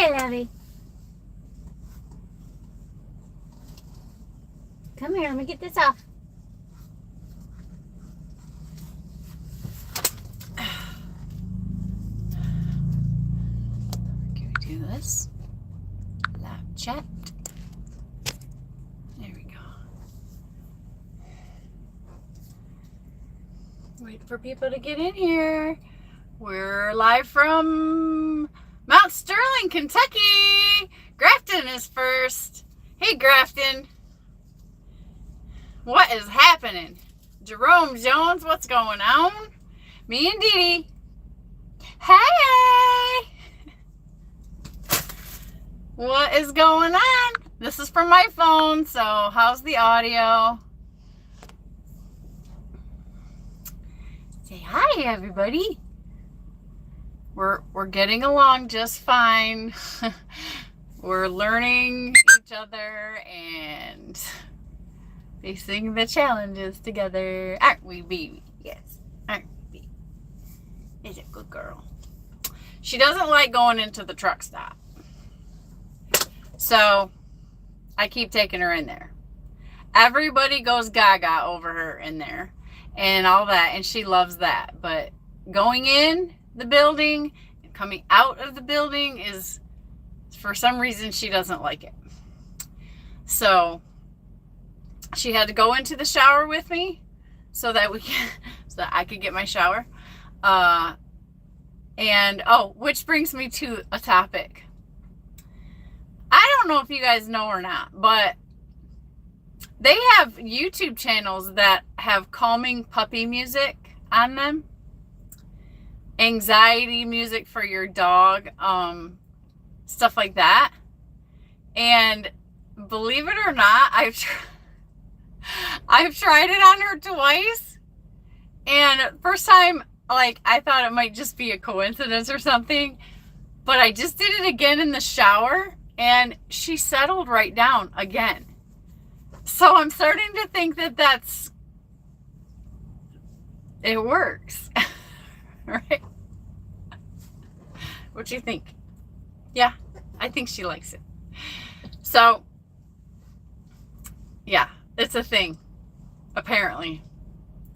here, Lovey. Come here, let me get this off. Can we do this? Live chat. There we go. Wait for people to get in here. We're live from Mount Sterling, Kentucky. Grafton is first. Hey, Grafton. What is happening? Jerome Jones, what's going on? Me and Dee Dee. Hey! What is going on? This is from my phone, so how's the audio? Say hi, everybody. We're getting along just fine. We're learning each other and facing the challenges together. Aren't we, baby? Yes, aren't we? Is a good girl. She doesn't like going into the truck stop. So I keep taking her in there. Everybody goes gaga over her in there and all that, and she loves that. But going in the building and coming out of the building is, for some reason, she doesn't like it. So she had to go into the shower with me so that I could get my shower. Which brings me to a topic. I don't know if you guys know or not, but they have YouTube channels that have calming puppy music on them. Anxiety music for your dog, stuff like that. And believe it or not, I've tried it on her twice. And first time, like, I thought it might just be a coincidence or something. But I just did it again in the shower, and she settled right down again. So I'm starting to think that it works. Right? What do you think? Yeah, I think she likes it. So, yeah, it's a thing, apparently.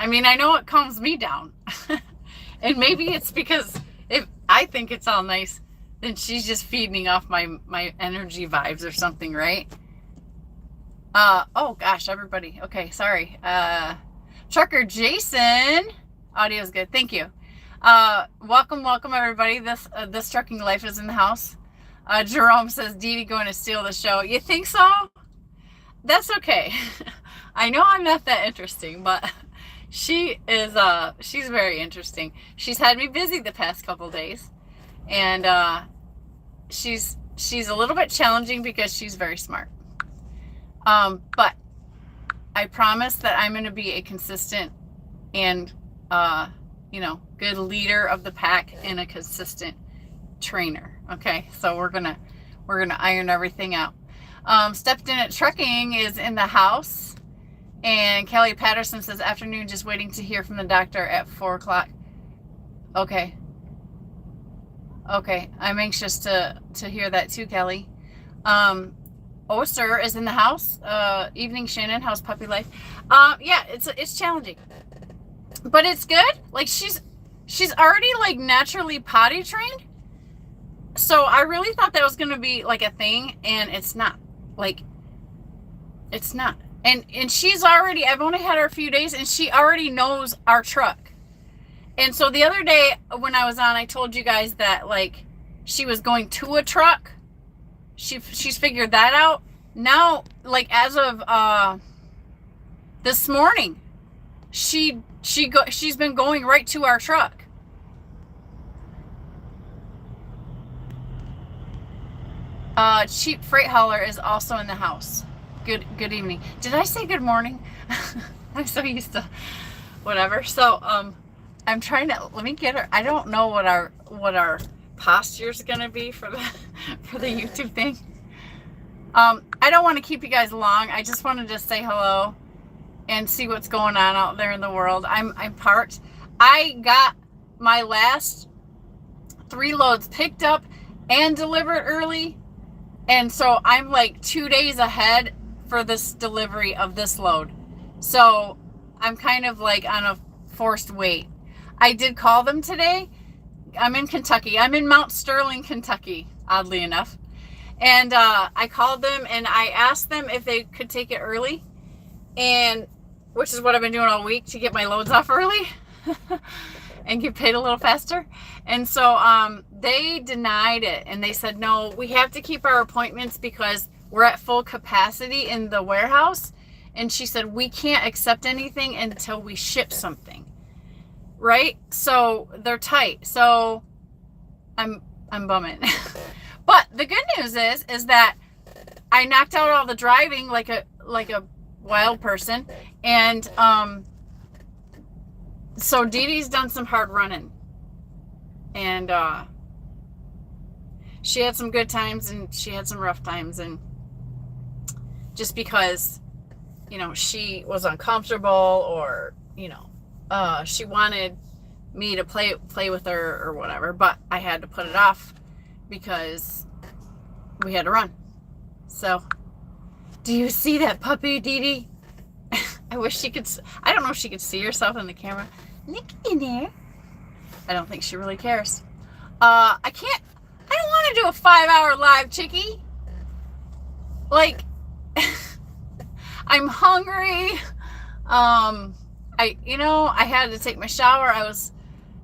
I mean, I know it calms me down. And maybe it's because if I think it's all nice, then she's just feeding off my energy vibes or something, right? Oh gosh, everybody. Okay, sorry. Trucker Jason, audio's good. Thank you. Welcome everybody. This Trucking Life is in the house. Jerome says, Dee Dee going to steal the show. You think so? That's okay. I know I'm not that interesting, but she is, she's very interesting. She's had me busy the past couple days, and, she's a little bit challenging because she's very smart. But I promise that I'm going to be a consistent and, good leader of the pack and a consistent trainer. Okay. So we're going to iron everything out. Stepped in at Trucking is in the house, and Kelly Patterson says, afternoon, just waiting to hear from the doctor at 4:00. Okay. Okay. I'm anxious to hear that too, Kelly. Oster is in the house. Evening, Shannon. How's puppy life? Yeah, it's challenging, but it's good. Like she's already like naturally potty trained. So I really thought that was going to be like a thing, and it's not. Like, it's not. And she's already, I've only had her a few days, and she already knows our truck. And so the other day when I was on, I told you guys that like she was going to a truck. She's figured that out. Now, like as of this morning, she's been going right to our truck. Cheap Freight Hauler is also in the house. Good evening. Did I say good morning? I'm so used to whatever. So I'm trying to, let me get her. I don't know what our posture is gonna be for the YouTube thing. I don't want to keep you guys long. I just wanted to say hello and see what's going on out there in the world. I'm parked. I got my last 3 loads picked up and deliver it early. And so I'm like 2 days ahead for this delivery of this load. So I'm kind of like on a forced wait. I did call them today. I'm in Kentucky. I'm in Mount Sterling, Kentucky, oddly enough. And I called them and I asked them if they could take it early, and which is what I've been doing all week to get my loads off early and get paid a little faster. And so they denied it, and they said, no, we have to keep our appointments because we're at full capacity in the warehouse. And she said, we can't accept anything until we ship something. Right? So they're tight. So I'm bumming. But the good news is that I knocked out all the driving like a wild person, and so Dee Dee's done some hard running, and she had some good times and she had some rough times, and just because, you know, she was uncomfortable, or, you know, she wanted me to play with her or whatever, but I had to put it off because we had to run. So, do you see that puppy, Dee Dee? I wish she could. I don't know if she could see herself in the camera. Look in there. I don't think she really cares. I don't want to do a 5-hour live, chickie. Like, I'm hungry. I had to take my shower. I was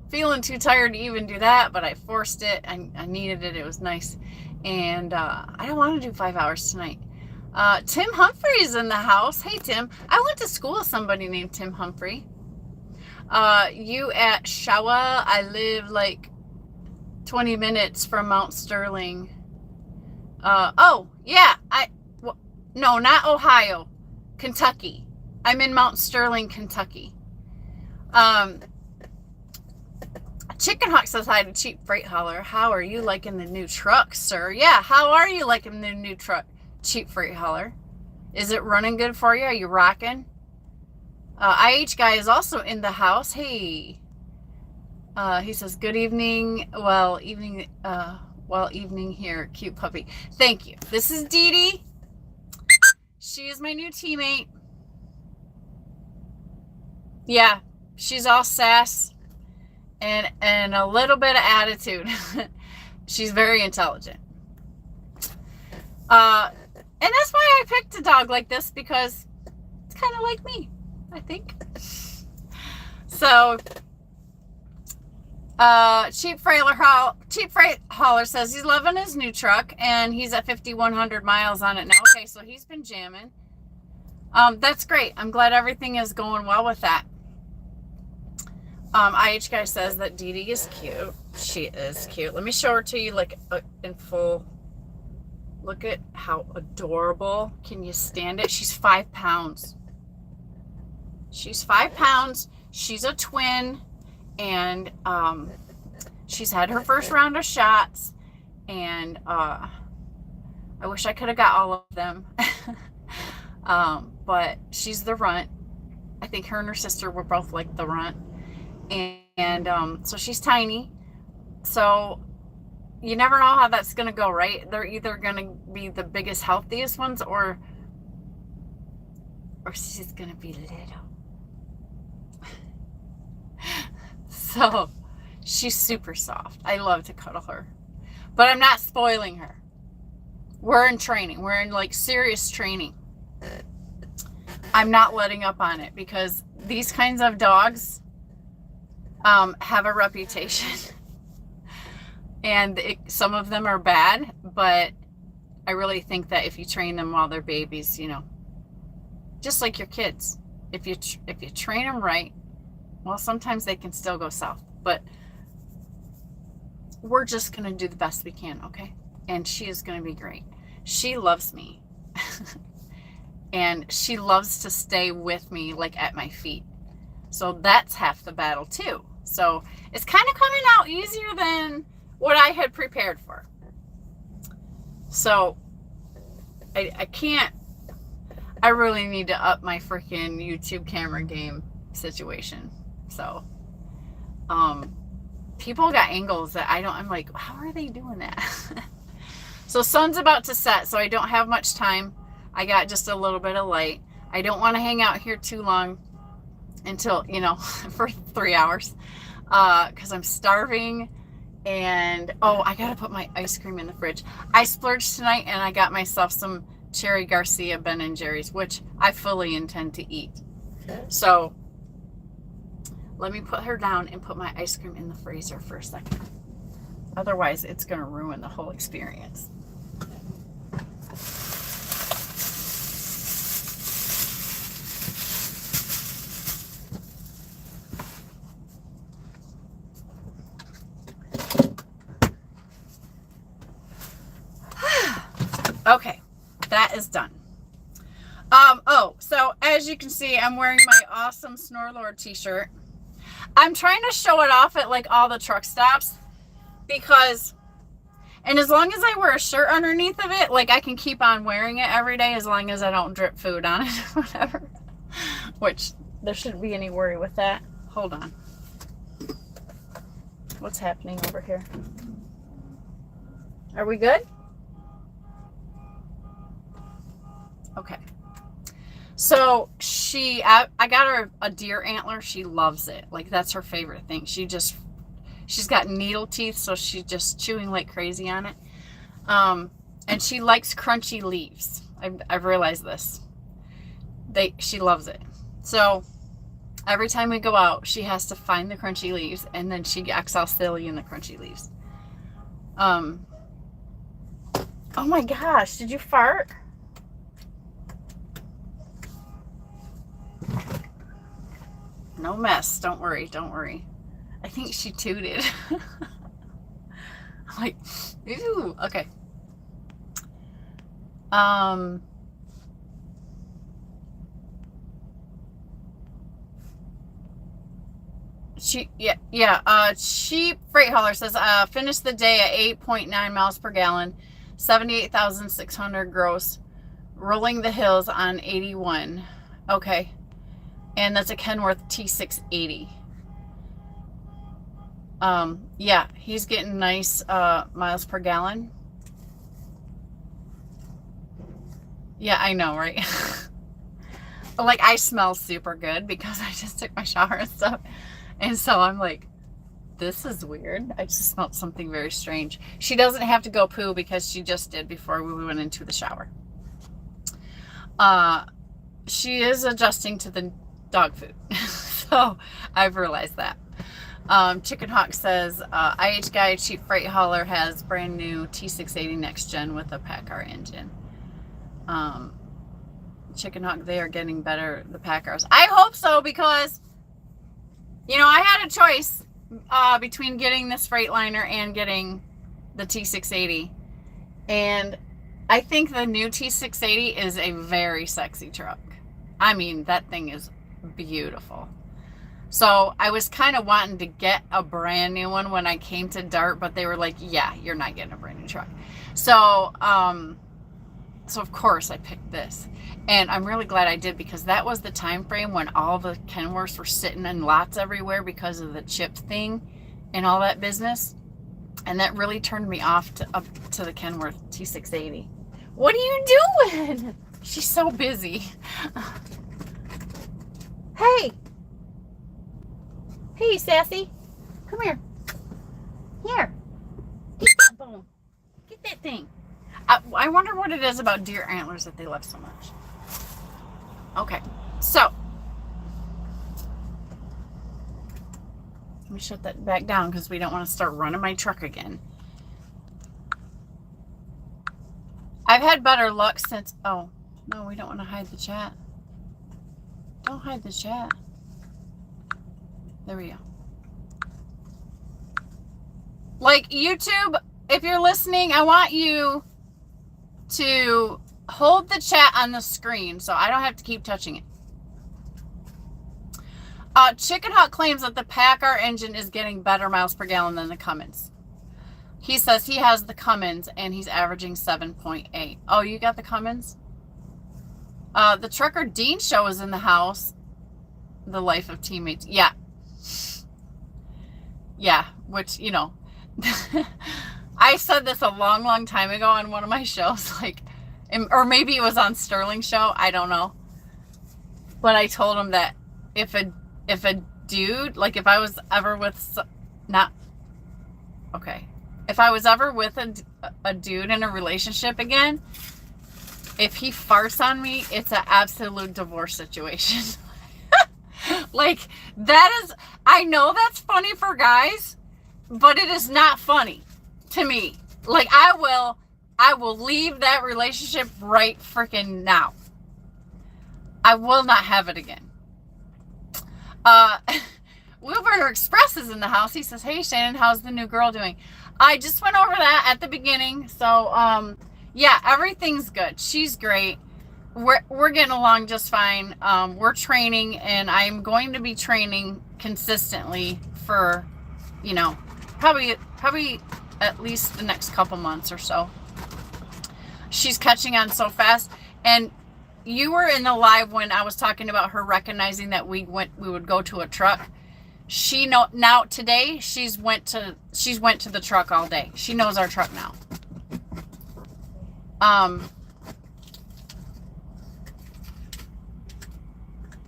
feeling too tired to even do that, but I forced it. I needed it. It was nice. And I don't want to do 5 hours tonight. Tim Humphrey's in the house. Hey, Tim. I went to school with somebody named Tim Humphrey. You at Shawa. I live like 20 minutes from Mount Sterling. Oh, yeah. No, not Ohio. Kentucky. I'm in Mount Sterling, Kentucky. Chicken Hawk says hi to Cheap Freight Hauler. How are you liking the new truck, sir? Yeah, how are you liking the new truck, Cheap Freight Hauler? Is it running good for you? Are you rocking? IH Guy is also in the house. Hey. He says, good evening. Well, evening here. Cute puppy. Thank you. This is Dee Dee. She is my new teammate. Yeah, she's all sass and a little bit of attitude. She's very intelligent. And that's why I picked a dog like this, because it's kind of like me, I think. So, Cheap Freight Hauler says he's loving his new truck and he's at 5,100 miles on it now. Okay, so he's been jamming. That's great. I'm glad everything is going well with that. IH Guy says that Dee Dee is cute. She is cute. Let me show her to you like in full. Look at how adorable. Can you stand it? She's 5 pounds. She's 5 pounds. She's a twin. And she's had her first round of shots. And I wish I could have got all of them. But she's the runt. I think her and her sister were both like the runt. And so she's tiny. So you never know how that's going to go, right? They're either going to be the biggest, healthiest ones, or she's going to be little. So she's super soft. I love to cuddle her. But I'm not spoiling her. We're in training. We're in like serious training. I'm not letting up on it, because these kinds of dogs have a reputation. And some of them are bad, but I really think that if you train them while they're babies, you know, just like your kids, if you train them right, well, sometimes they can still go south, but we're just going to do the best we can, okay? And she is going to be great. She loves me. And she loves to stay with me, like at my feet. So that's half the battle too. So it's kind of coming out easier than what I had prepared for. So I really need to up my freaking YouTube camera game situation. So people got angles that I'm like, how are they doing that? So sun's about to set, so I don't have much time. I got just a little bit of light. I don't want to hang out here too long until, for 3 hours, because I'm starving. And I gotta put my ice cream in the fridge. I splurged tonight and I got myself some Cherry Garcia Ben & Jerry's, which I fully intend to eat. So let me put her down and put my ice cream in the freezer for a second. Otherwise, it's gonna ruin the whole experience. Okay, that is done. So as you can see, I'm wearing my awesome Snorlord t-shirt. I'm trying to show it off at like all the truck stops because, and as long as I wear a shirt underneath of it, like I can keep on wearing it every day as long as I don't drip food on it or whatever, which there shouldn't be any worry with that. Hold on. What's happening over here? Are we good? Okay. So I got her a deer antler. She loves it. Like that's her favorite thing. She's got needle teeth, so she's just chewing like crazy on it. And she likes crunchy leaves. I've realized this. She loves it. So every time we go out, she has to find the crunchy leaves, and then she acts all silly in the crunchy leaves. Oh my gosh, did you fart? No mess. Don't worry. I think she tooted. I'm like, ew. Okay. Cheap freight hauler says, finished the day at 8.9 miles per gallon, 78,600 gross, rolling the hills on 81. Okay. And that's a Kenworth T680. Yeah, he's getting nice miles per gallon. Yeah, I know, right? Like, I smell super good because I just took my shower and stuff. And so I'm like, this is weird. I just smelled something very strange. She doesn't have to go poo because she just did before we went into the shower. She is adjusting to the dog food. So I've realized that. Chicken Hawk says, IH Guy Cheap Freight Hauler has brand new T680 Next Gen with a PACCAR engine. Chicken Hawk, they are getting better, the PACCARs. I hope so, because, I had a choice between getting this Freightliner and getting the T680. And I think the new T680 is a very sexy truck. I mean, that thing is beautiful. So I was kind of wanting to get a brand new one when I came to Dart, but they were like, yeah, you're not getting a brand new truck. So of course I picked this, and I'm really glad I did, because that was the time frame when all the Kenworths were sitting in lots everywhere because of the chip thing and all that business. And that really turned me off to the Kenworth T680. What are you doing? She's so busy. Hey, Sassy. Come here. Here. Boom. Get that thing. I wonder what it is about deer antlers that they love so much. Okay, so let me shut that back down because we don't want to start running my truck again. I've had better luck since... Oh, no, we don't want to hide the chat. Don't hide the chat. There we go. Like, YouTube, if you're listening, I want you to hold the chat on the screen so I don't have to keep touching it. Chicken Hawk claims that the PACCAR engine is getting better miles per gallon than the Cummins. He says he has the Cummins and he's averaging 7.8. Oh, you got the Cummins? The Trucker Dean show is in the house. The Life of Teammates. Yeah. Yeah, which, you know, I said this a long, long time ago on one of my shows, like, or maybe it was on Sterling's show. I don't know. But I told him that if a dude, like if I was ever with, if I was ever with a dude in a relationship again, if he farts on me, it's an absolute divorce situation. Like, that is, I know that's funny for guys, but it is not funny to me. Like, I will leave that relationship right freaking now. I will not have it again. Wilburner Express is in the house. He says, hey, Shannon, how's the new girl doing? I just went over that at the beginning. So, yeah, everything's good. She's great. We're getting along just fine. We're training, and I'm going to be training consistently for, you know, probably at least the next couple months or so. She's catching on so fast. And you were in the live when I was talking about her recognizing that we would go to a truck. Now today she's went to the truck all day. She knows our truck now.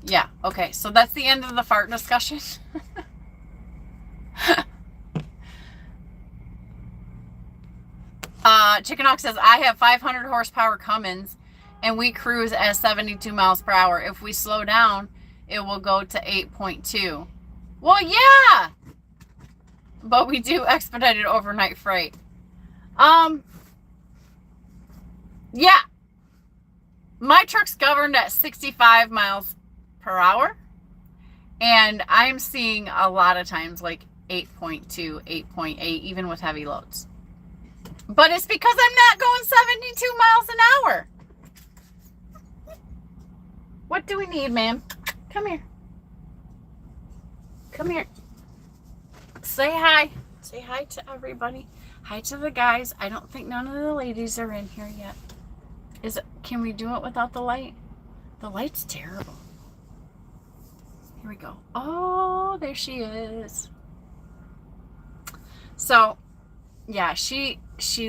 Yeah, okay. So that's the end of the fart discussion. Chicken Hawk says, I have 500 horsepower Cummins and we cruise at 72 miles per hour. If we slow down, it will go to 8.2. Well, yeah, but we do expedited overnight freight. Yeah, my truck's governed at 65 miles per hour, and I'm seeing a lot of times like 8.2, 8.8, even with heavy loads. But it's because I'm not going 72 miles an hour. What do we need, ma'am? Come here. Come here. Say hi. Say hi to everybody. Hi to the guys. I don't think none of the ladies are in here yet. Can we do it without the light? The light's terrible. Here we go. Oh, there she is. So, yeah, she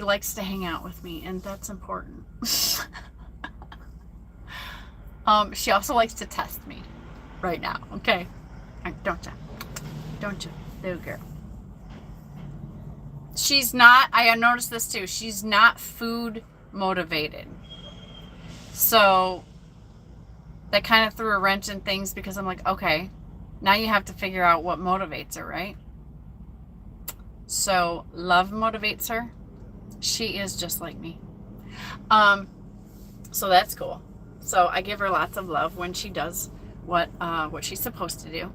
likes to hang out with me, and that's important. She also likes to test me right now. Okay. Don't you, little girl. She's not, I noticed this too, she's not food motivated. So that kind of threw a wrench in things because I'm like, okay, now you have to figure out what motivates her, right? So love motivates her. She is just like me. So that's cool. So I give her lots of love when she does what she's supposed to do.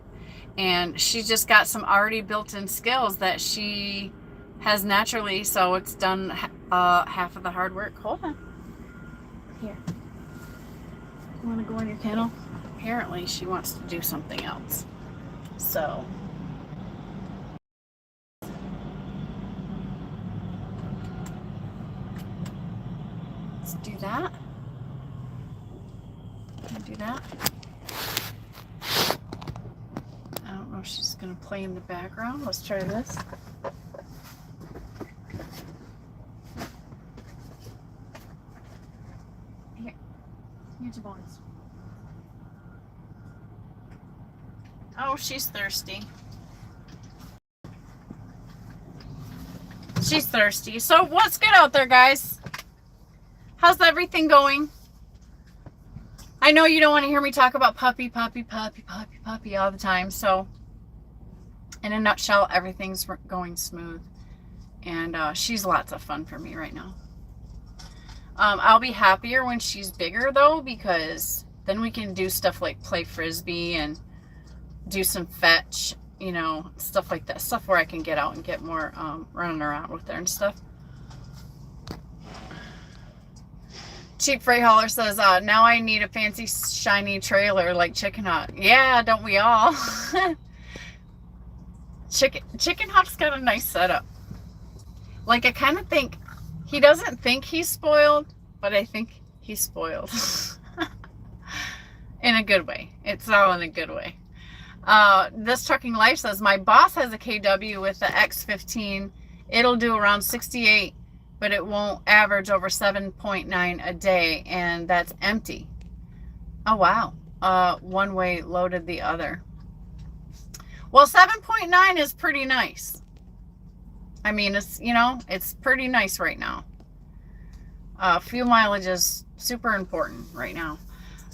And she's just got some already built-in skills that she has naturally, so it's done half of the hard work. Hold on. Here. You want to go in your kennel? Apparently she wants to do something else. So. Let's do that. Can I do that? I don't know if she's going to play in the background. Let's try this. Here. Here's the bones. Oh, she's thirsty. She's thirsty. So what's good out there, guys? How's everything going? I know you don't want to hear me talk about puppy all the time. So in a nutshell, everything's going smooth. And she's lots of fun for me right now. I'll be happier when she's bigger, though, because then we can do stuff like play Frisbee and do some fetch, you know, stuff like that. Stuff where I can get out and get more running around with her and stuff. Cheap Freight Hauler says, now I need a fancy, shiny trailer like Chicken Hawk. Yeah, don't we all? Chicken Hawk's got a nice setup. Like, I kind of think, he doesn't think he's spoiled, but I think he's spoiled. In a good way. It's all in a good way. This Trucking Life says, my boss has a KW with the X15. It'll do around 68, but it won't average over 7.9 a day, and that's empty. Oh, wow. One way loaded the other. Well, 7.9 is pretty nice. I mean, it's, you know, it's pretty nice right now. Fuel mileage is super important right now.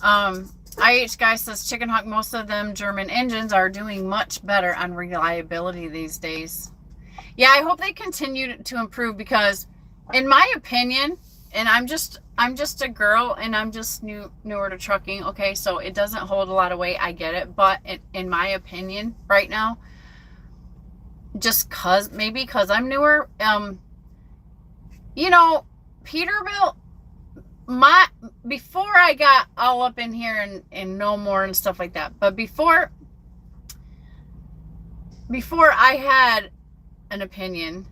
IH Guy says, Chicken Hawk, most of them German engines are doing much better on reliability these days. Yeah, I hope they continue to improve, because in my opinion, and I'm just a girl and I'm just newer to trucking, okay, so it doesn't hold a lot of weight, I get it, but in my opinion right now, just maybe because I'm newer, you know, Peterbilt, before I got all up in here and know more and stuff like that, but before I had an opinion,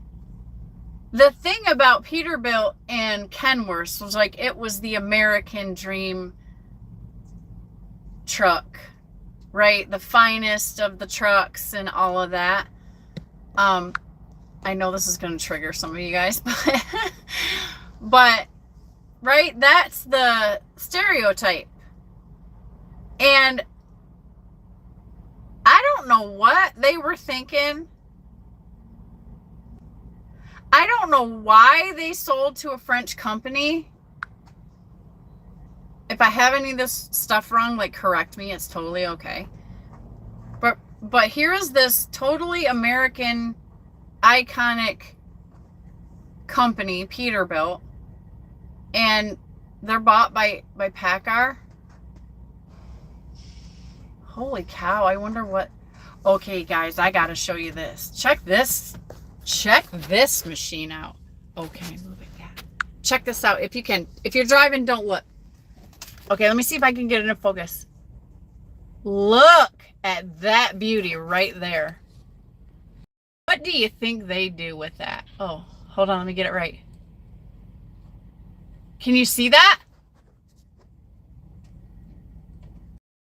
the thing about Peterbilt and Kenworth was like, it was the American dream truck, right? The finest of the trucks and all of that. I know this is going to trigger some of you guys, but right, that's the stereotype. And I don't know what they were thinking. I don't know why they sold to a French company. If I have any of this stuff wrong, like, correct me. It's totally okay. But here is this totally American iconic company, Peterbilt, and they're bought by PACCAR. Holy cow, I wonder what... Okay, guys, I gotta show you this. Check this machine out. Okay, move it. Yeah. Check this out if you can. If you're driving, don't look. Okay, let me see if I can get it in focus. Look at that beauty right there. What do you think they do with that? Oh, hold on, let me get it right. Can you see that?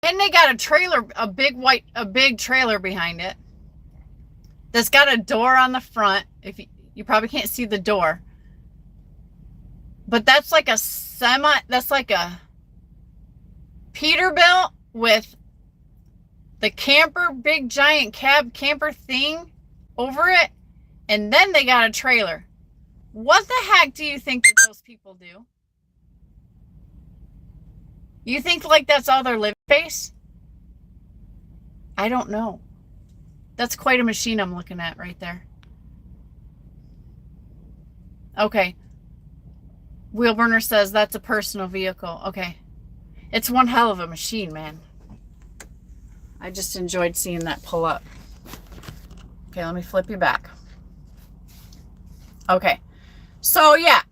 And they got a trailer, a big trailer behind it. That's got a door on the front. If you probably can't see the door. But that's like a that's like a Peterbilt with the camper, big giant camper thing over it. And then they got a trailer. What the heck do you think that those people do? You think like that's all their living space? I don't know. That's quite a machine I'm looking at right there. Okay. Wheelburner says that's a personal vehicle. Okay. It's one hell of a machine, man. I just enjoyed seeing that pull up. Okay, let me flip you back. Okay. So, yeah.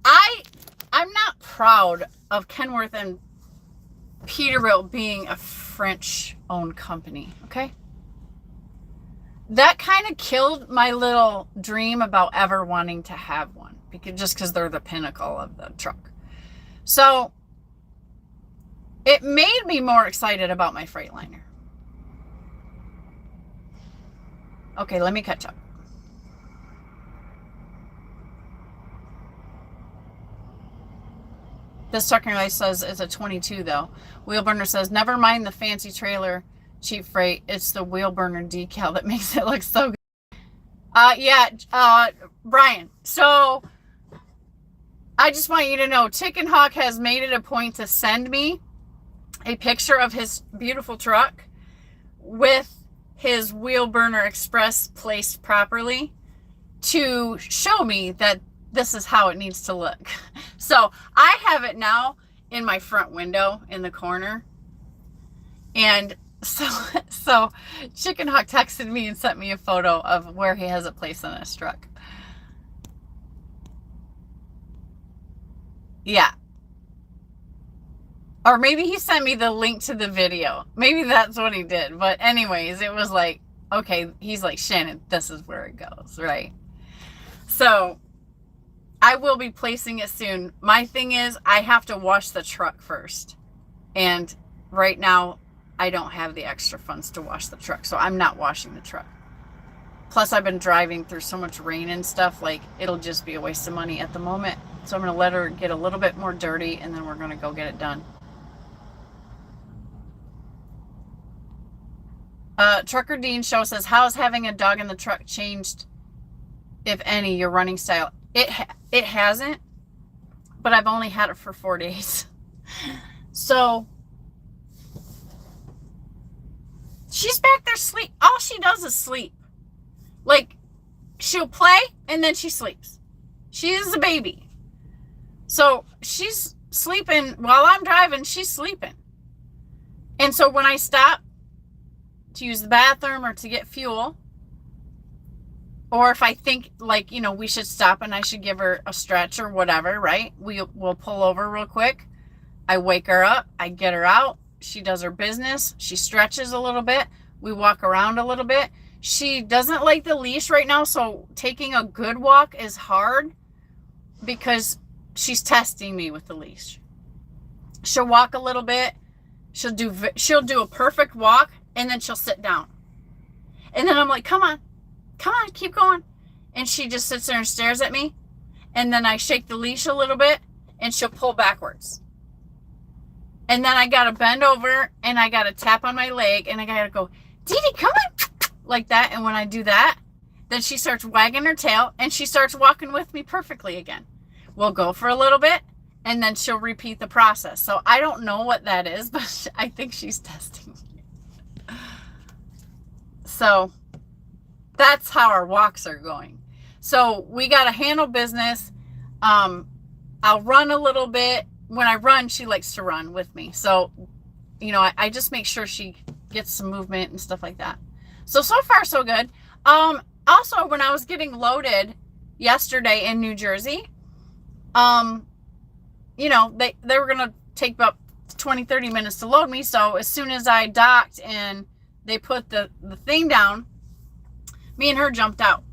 I'm not proud of Kenworth and Peterbilt being a French-owned company, okay? That kind of killed my little dream about ever wanting to have one, because they're the pinnacle of the truck. So it made me more excited about my Freightliner. Okay, let me catch up. This Trucking Life says it's a 22 though. Wheelburner says, never mind the fancy trailer, cheap freight. It's the Wheelburner decal that makes it look so good. Brian. So I just want you to know, Chicken Hawk has made it a point to send me a picture of his beautiful truck with his Wheelburner Express placed properly to show me that this is how it needs to look. So I have it now in my front window in the corner. And so Chicken Hawk texted me and sent me a photo of where he has it placed on his truck. Yeah. Or maybe he sent me the link to the video. Maybe that's what he did. But anyways, it was like, okay, he's like, Shannon, this is where it goes, right? So I will be placing it soon. My thing is, I have to wash the truck first. And right now, I don't have the extra funds to wash the truck. So I'm not washing the truck. Plus, I've been driving through so much rain and stuff, like, it'll just be a waste of money at the moment. So I'm going to let her get a little bit more dirty, and then we're going to go get it done. Trucker Dean Show says, how has having a dog in the truck changed, if any, your running style? It hasn't, but I've only had it for 4 days. So she's back there sleep. All she does is sleep. Like, she'll play and then she sleeps. She is a baby. So she's sleeping while I'm driving, she's sleeping. And so when I stop to use the bathroom or to get fuel, or if I think, like, you know, we should stop and I should give her a stretch or whatever, right? We'll pull over real quick. I wake her up. I get her out. She does her business. She stretches a little bit. We walk around a little bit. She doesn't like the leash right now, so taking a good walk is hard because she's testing me with the leash. She'll walk a little bit. She'll do a perfect walk, and then she'll sit down. And then I'm like, come on, keep going. And she just sits there and stares at me. And then I shake the leash a little bit, and she'll pull backwards. And then I got to bend over, and I got to tap on my leg, and I got to go, Dee Dee, come on, like that. And when I do that, then she starts wagging her tail, and she starts walking with me perfectly again. We'll go for a little bit, and then she'll repeat the process. So I don't know what that is, but I think she's testing me. So that's how our walks are going. So we got to handle business. I'll run a little bit. When I run, she likes to run with me. So, you know, I just make sure she gets some movement and stuff like that. So far, so good. Also, when I was getting loaded yesterday in New Jersey, you know, they were going to take about 20, 30 minutes to load me. So as soon as I docked and they put the thing down, me and her jumped out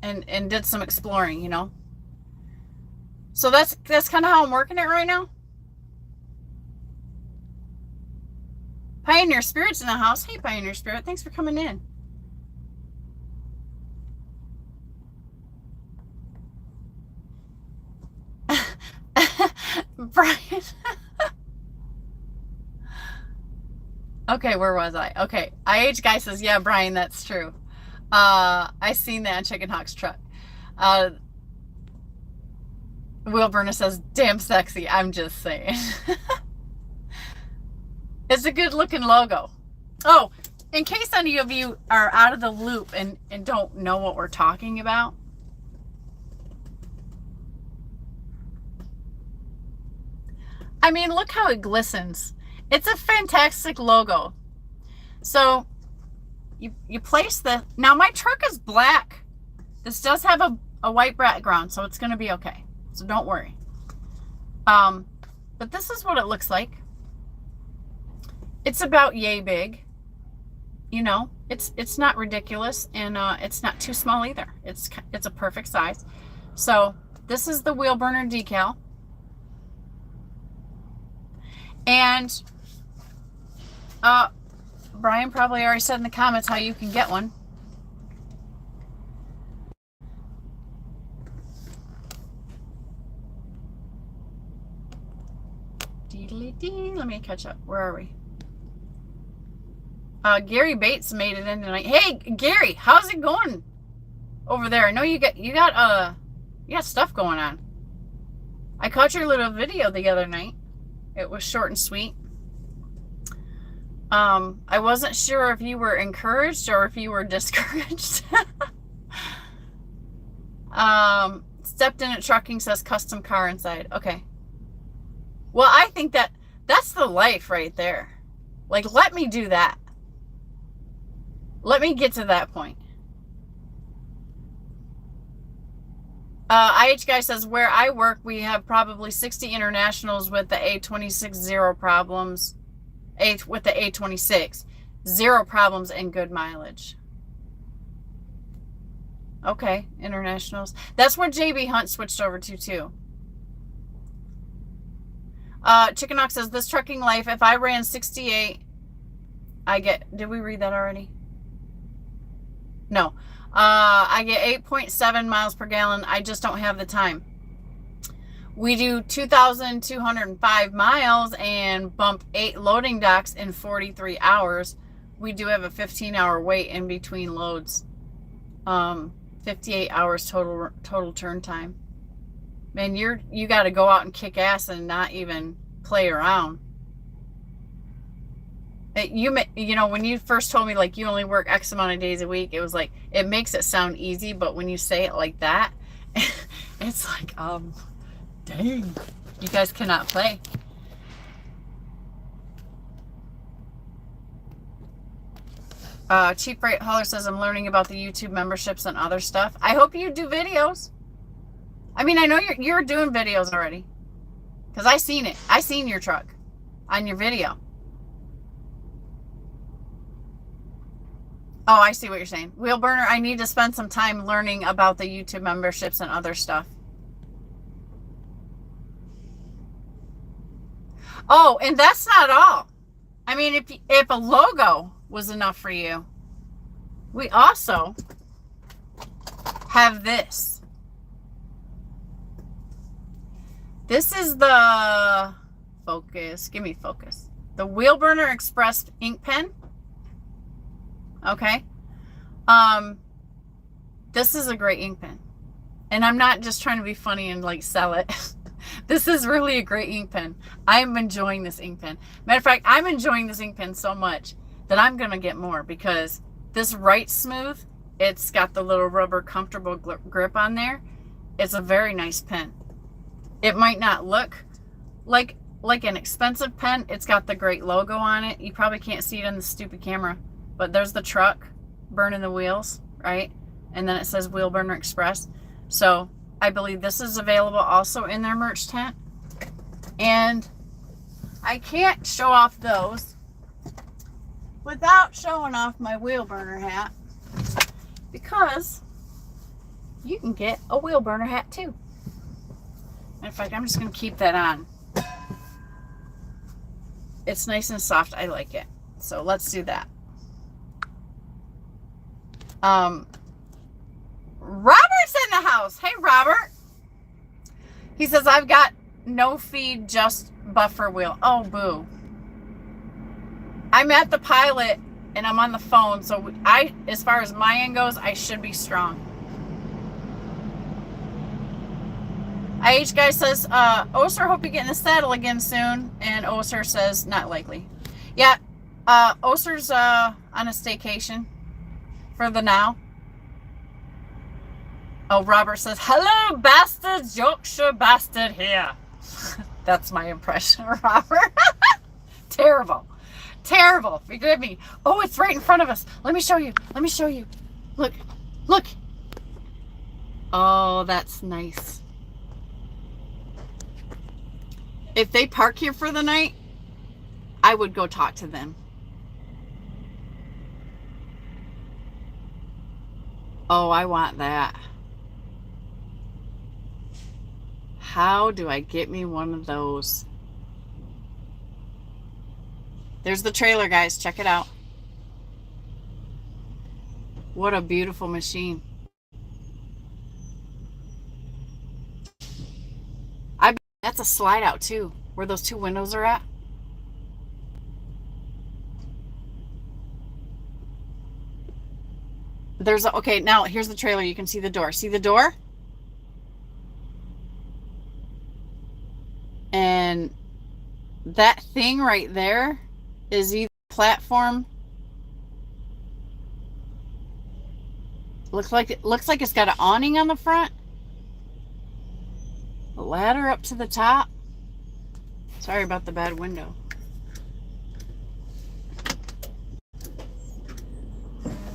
and did some exploring, you know. So that's kind of how I'm working it right now. Pioneer Spirit's in the house. Hey, Pioneer Spirit. Thanks for coming in. Brian. Okay, where was I? Okay. IH Guy says, yeah, Brian, that's true. I seen that on Chicken Hawk's truck. Will Burner says, damn sexy. I'm just saying. It's a good looking logo. Oh, in case any of you are out of the loop and don't know what we're talking about. I mean, look how it glistens. It's a fantastic logo. So you place now my truck is black. This does have a white background, so it's going to be okay. So don't worry. But this is what it looks like. It's about yay big. You know, it's not ridiculous, and it's not too small either. It's a perfect size. So this is the wheel burner decal. And Brian probably already said in the comments how you can get one. Let me catch up. Where are we? Gary Bates made it in tonight. Hey, Gary, how's it going over there? I know you got stuff going on. I caught your little video the other night. It was short and sweet. I wasn't sure if you were encouraged or if you were discouraged. Stepped in at trucking, says custom car inside. Okay. Well, I think that's the life right there. Like, let me do that. Let me get to that point. IH Guy says, where I work, we have probably 60 internationals with the A26 zero problems. With the A26. Zero problems and good mileage. Okay, internationals. That's where JB Hunt switched over to, too. Chicken Ox says, this trucking life, if I ran 68 did we read that already? No. I get 8.7 miles per gallon. I just don't have the time. We do 2,205 miles and bump 8 loading docks in 43 hours. We do have a 15-hour wait in between loads. 58 hours total turn time. Man, you got to go out and kick ass and not even play around. You know, when you first told me like you only work X amount of days a week, it was like, it makes it sound easy, but when you say it like that, it's like, dang, you guys cannot play. Cheap Freight Hauler says, I'm learning about the YouTube memberships and other stuff. I hope you do videos. I mean, I know you're doing videos already, because I seen it. I seen your truck on your video. Oh, I see what you're saying. Wheel burner, I need to spend some time learning about the YouTube memberships and other stuff. Oh, and that's not all. I mean, if a logo was enough for you, we also have this. This is the focus. Give me focus. The Wheel Burner Express ink pen. Okay. This is a great ink pen. And I'm not just trying to be funny and like sell it. This is really a great ink pen. I'm enjoying this ink pen. Matter of fact, I'm enjoying this ink pen so much that I'm going to get more, because this Right Smooth, it's got the little rubber comfortable grip on there. It's a very nice pen. It might not look like an expensive pen. It's got the great logo on it. You probably can't see it on the stupid camera, but there's the truck burning the wheels, right? And then it says Wheel Burner Express. So I believe this is available also in their merch tent. And I can't show off those without showing off my wheel burner hat, because you can get a wheel burner hat too. In fact, I'm just going to keep that on. It's nice and soft. I like it. So let's do that. Robert's in the house. Hey, Robert. He says, I've got no feed, just buffer wheel. Oh, boo. I'm at the pilot and I'm on the phone. So as far as my end goes, I should be strong. IH guy says, Oser, hope you get in the saddle again soon. And Oser says, not likely. Yeah, Oser's on a staycation for the now. Oh, Robert says, hello, bastards, Yorkshire bastard here. That's my impression, Robert. Terrible. Terrible. Forgive me. Oh, it's right in front of us. Let me show you. Let me show you. Look. Look. Oh, that's nice. If they park here for the night, I would go talk to them. Oh, I want that. How do I get me one of those? There's the trailer, guys. Check it out. What a beautiful machine. I bet that's a slide out too, where those two windows are at. Okay, now here's the trailer. You can see the door. See the door? And that thing right there is either platform. Looks like it's got an awning on the front. A ladder up to the top. Sorry about the bad window.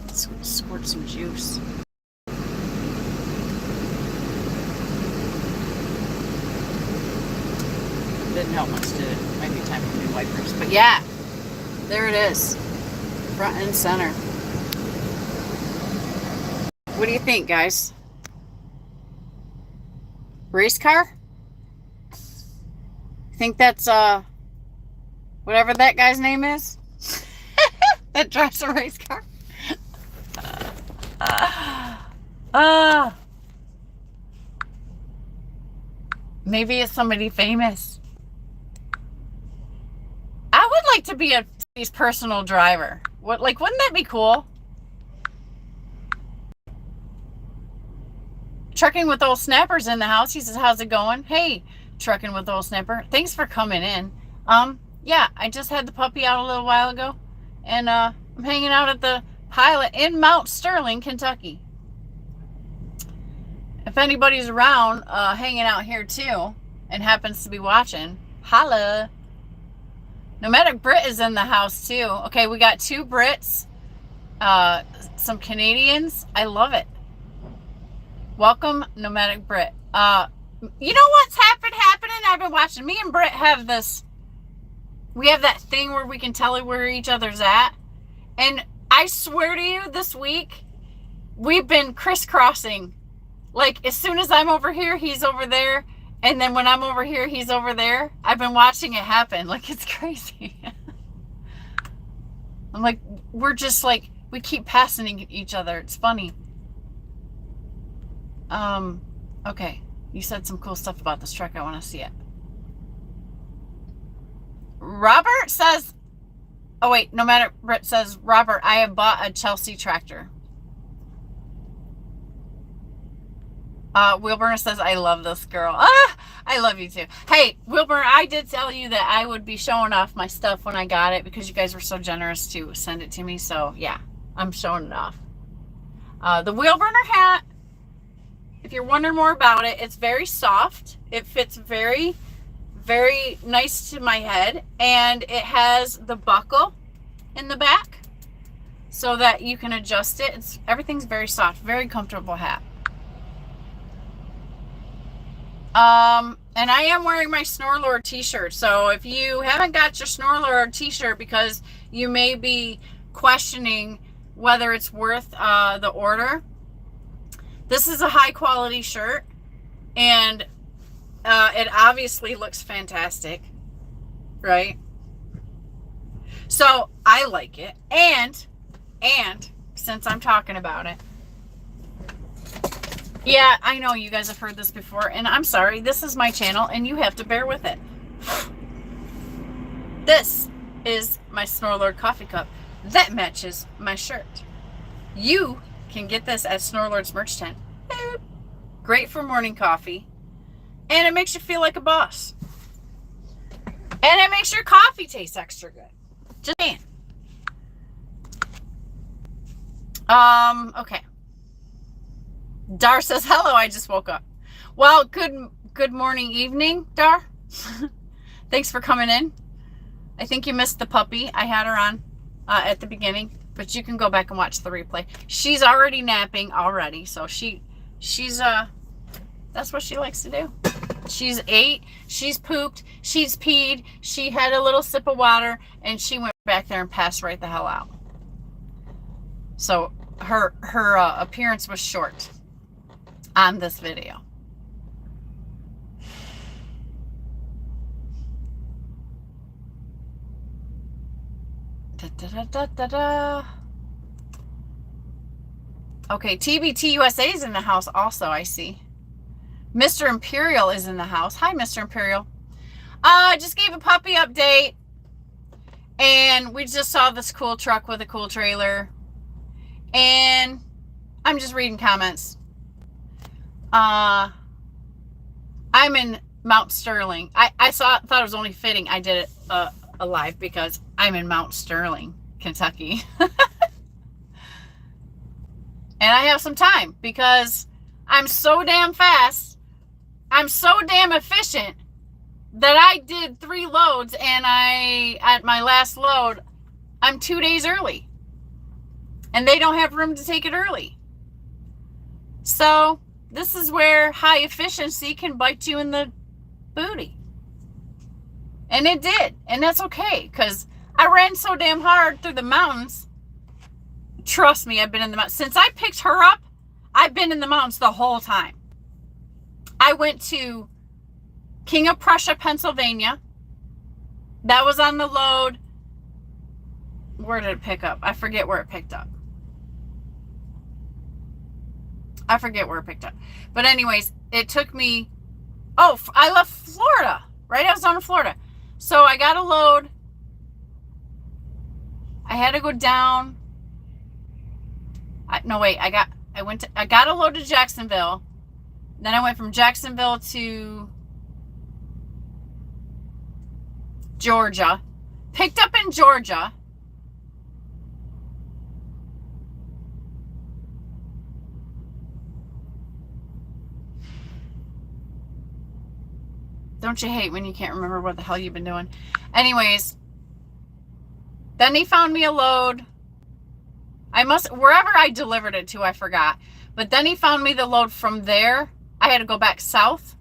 Let's squirt some juice. Didn't help much, did it? Might be time for new wipers. But yeah, there it is. Front and center. What do you think, guys? Race car? Think that's whatever that guy's name is? that drives a race car. Maybe it's somebody famous. I would like to be a personal driver. Wouldn't that be cool? Trucking with Old Snapper's in the house. He says, how's it going? Hey, Trucking with Old Snapper. Thanks for coming in. Yeah, I just had the puppy out a little while ago. And I'm hanging out at the Pilot in Mount Sterling, Kentucky. If anybody's around hanging out here too and happens to be watching, holla. Nomadic Brit is in the house too. Okay, we got 2 Brits, some Canadians. I love it. Welcome, Nomadic Brit. You know what's happening? I've been watching. Me and Brit have this. We have that thing where we can tell where each other's at. And I swear to you, this week, we've been crisscrossing. Like, as soon as I'm over here, he's over there. And then when I'm over here, he's over there. I've been watching it happen. Like, it's crazy. I'm like, we're just like, we keep passing each other. It's funny. Okay. You said some cool stuff about this truck. I want to see it. Robert says, oh wait, no matter, Brett says, Robert, I have bought a Chelsea tractor. Wilburn says, I love this girl. I love you too. Hey, Wilburn, I did tell you that I would be showing off my stuff when I got it because you guys were so generous to send it to me. So yeah, I'm showing it off. The Wheelburner hat, if you're wondering more about it, it's very soft. It fits very, very nice to my head. And it has the buckle in the back so that you can adjust it. Everything's very soft, very comfortable hat. And I am wearing my Snorlord t-shirt. So if you haven't got your Snorlord t-shirt because you may be questioning whether it's worth the order, this is a high quality shirt and it obviously looks fantastic, right? So I like it. And since I'm talking about it, yeah, I know you guys have heard this before, and I'm sorry. This is my channel, and you have to bear with it. This is my Snorlord coffee cup that matches my shirt. You can get this at Snorlord's merch tent. Great for morning coffee, and it makes you feel like a boss. And it makes your coffee taste extra good. Just saying. Okay. Dar says, hello, I just woke up. Well, good morning, evening, Dar. Thanks for coming in. I think you missed the puppy. I had her on at the beginning, but you can go back and watch the replay. She's already napping already, so she's that's what she likes to do. She's 8, she's pooped, she's peed, she had a little sip of water, and she went back there and passed right the hell out. So her appearance was short on this video. Okay, TBT USA is in the house also, I see. Mr. Imperial is in the house. Hi, Mr. Imperial. I just gave a puppy update. And we just saw this cool truck with a cool trailer. And I'm just reading comments. I'm in Mount Sterling. I thought it was only fitting I did it a live because I'm in Mount Sterling, Kentucky. And I have some time because I'm so damn fast. I'm so damn efficient that I did 3 loads and at my last load, I'm 2 days early. And they don't have room to take it early. So this is where high efficiency can bite you in the booty. And it did. And that's okay. Because I ran so damn hard through the mountains. Trust me, I've been in the mountains. Since I picked her up, I've been in the mountains the whole time. I went to King of Prussia, Pennsylvania. That was on the load. where did it pick up? I forget where it picked up. But anyways, it took me, I left Florida, right? I was down in Florida. So I got a load. I had to go down. I got a load to Jacksonville. Then I went from Jacksonville to Georgia. Picked up in Georgia. Don't you hate when you can't remember what the hell you've been doing? Anyways, then he found me a load. Wherever I delivered it to, I forgot. But then he found me the load from there. I had to go back south.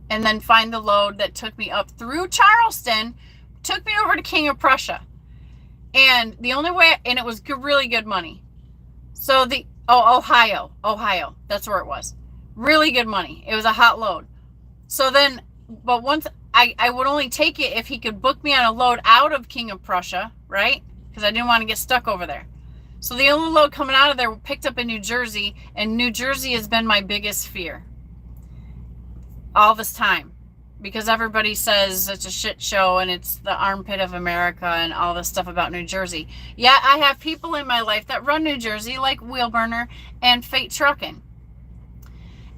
And then find the load that took me up through Charleston, took me over to King of Prussia. And the only way, and it was really good money. So Ohio, that's where it was. Really good money. It was a hot load. So then, but once I would only take it if he could book me on a load out of King of Prussia, right? Because I didn't want to get stuck over there. So the only load coming out of there picked up in New Jersey, and New Jersey has been my biggest fear all this time, because everybody says it's a shit show and it's the armpit of America and all this stuff about New Jersey. Yeah, I have people in my life that run New Jersey, like Wheelburner and Fate Trucking.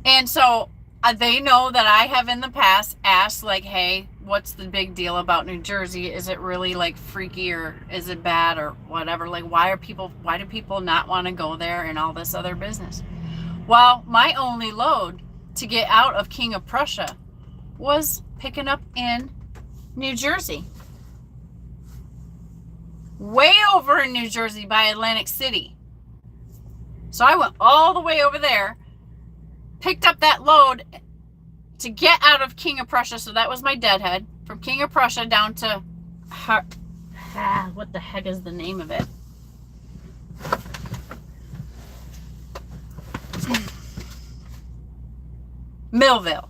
And so they know that I have in the past asked, like, hey, what's the big deal about New Jersey? Is it really like freaky, or is it bad, or whatever? Like, why do people not want to go there and all this other business? Well, my only load to get out of King of Prussia was picking up in New Jersey. Way over in New Jersey by Atlantic City. So I went all the way over there, picked up that load to get out of King of Prussia. So that was my deadhead. From King of Prussia down to, what the heck is the name of it? Millville,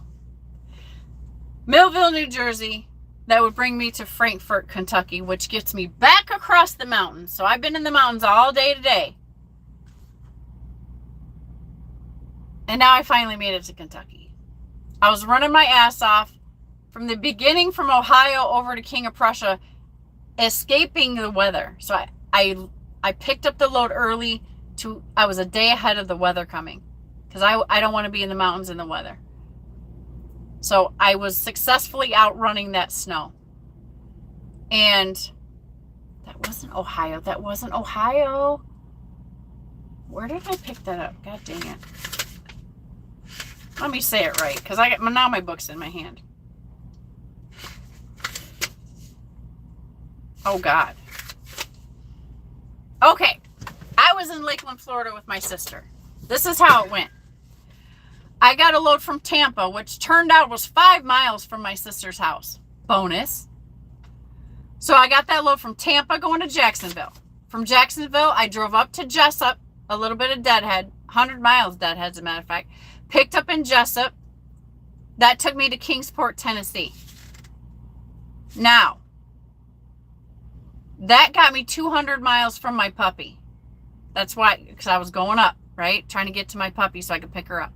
New Jersey. That would bring me to Frankfort, Kentucky, which gets me back across the mountains. So I've been in the mountains all day today. And now I finally made it to Kentucky. I was running my ass off from the beginning, from Ohio over to King of Prussia, escaping the weather. So I picked up the load early. I was a day ahead of the weather coming, because I don't want to be in the mountains in the weather. So I was successfully outrunning that snow. And that wasn't Ohio. Where did I pick that up? God dang it. Let me say it right, because now my book's in my hand. Oh, God. Okay. I was in Lakeland, Florida with my sister. This is how it went. I got a load from Tampa, which turned out was 5 miles from my sister's house. Bonus. So I got that load from Tampa going to Jacksonville. From Jacksonville, I drove up to Jessup, a little bit of Deadhead, 100 miles Deadhead, as a matter of fact. Picked up in Jessup. That took me to Kingsport, Tennessee. Now, that got me 200 miles from my puppy. That's why, because I was going up, right? Trying to get to my puppy so I could pick her up.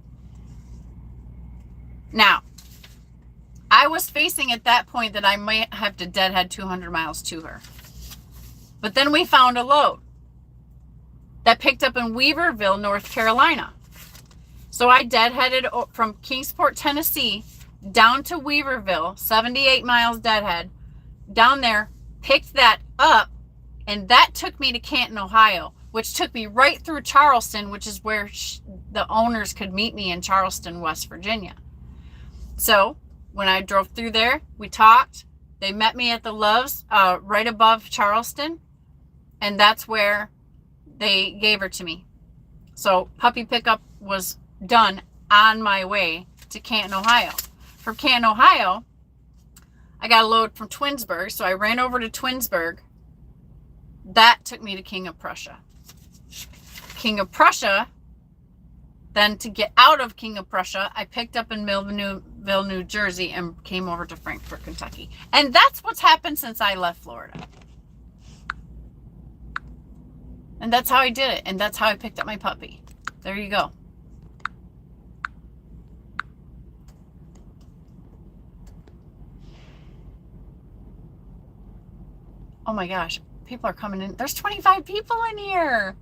Now, I was facing at that point that I might have to deadhead 200 miles to her. But then we found a load that picked up in Weaverville, North Carolina. So I deadheaded from Kingsport, Tennessee, down to Weaverville, 78 miles deadhead, down there, picked that up, and that took me to Canton, Ohio, which took me right through Charleston, which is where the owners could meet me in Charleston, West Virginia. So when I drove through there, we talked. They met me at the Loves right above Charleston, and that's where they gave her to me. So puppy pickup was done on my way to Canton, Ohio. From Canton, Ohio, I got a load from Twinsburg, so I ran over to Twinsburg. That took me to King of Prussia. King of Prussia, then to get out of King of Prussia, I picked up in Millville, New Jersey, and came over to Frankfort, Kentucky. And that's what's happened since I left Florida. And that's how I did it. And that's how I picked up my puppy. There you go. Oh my gosh. People are coming in. There's 25 people in here.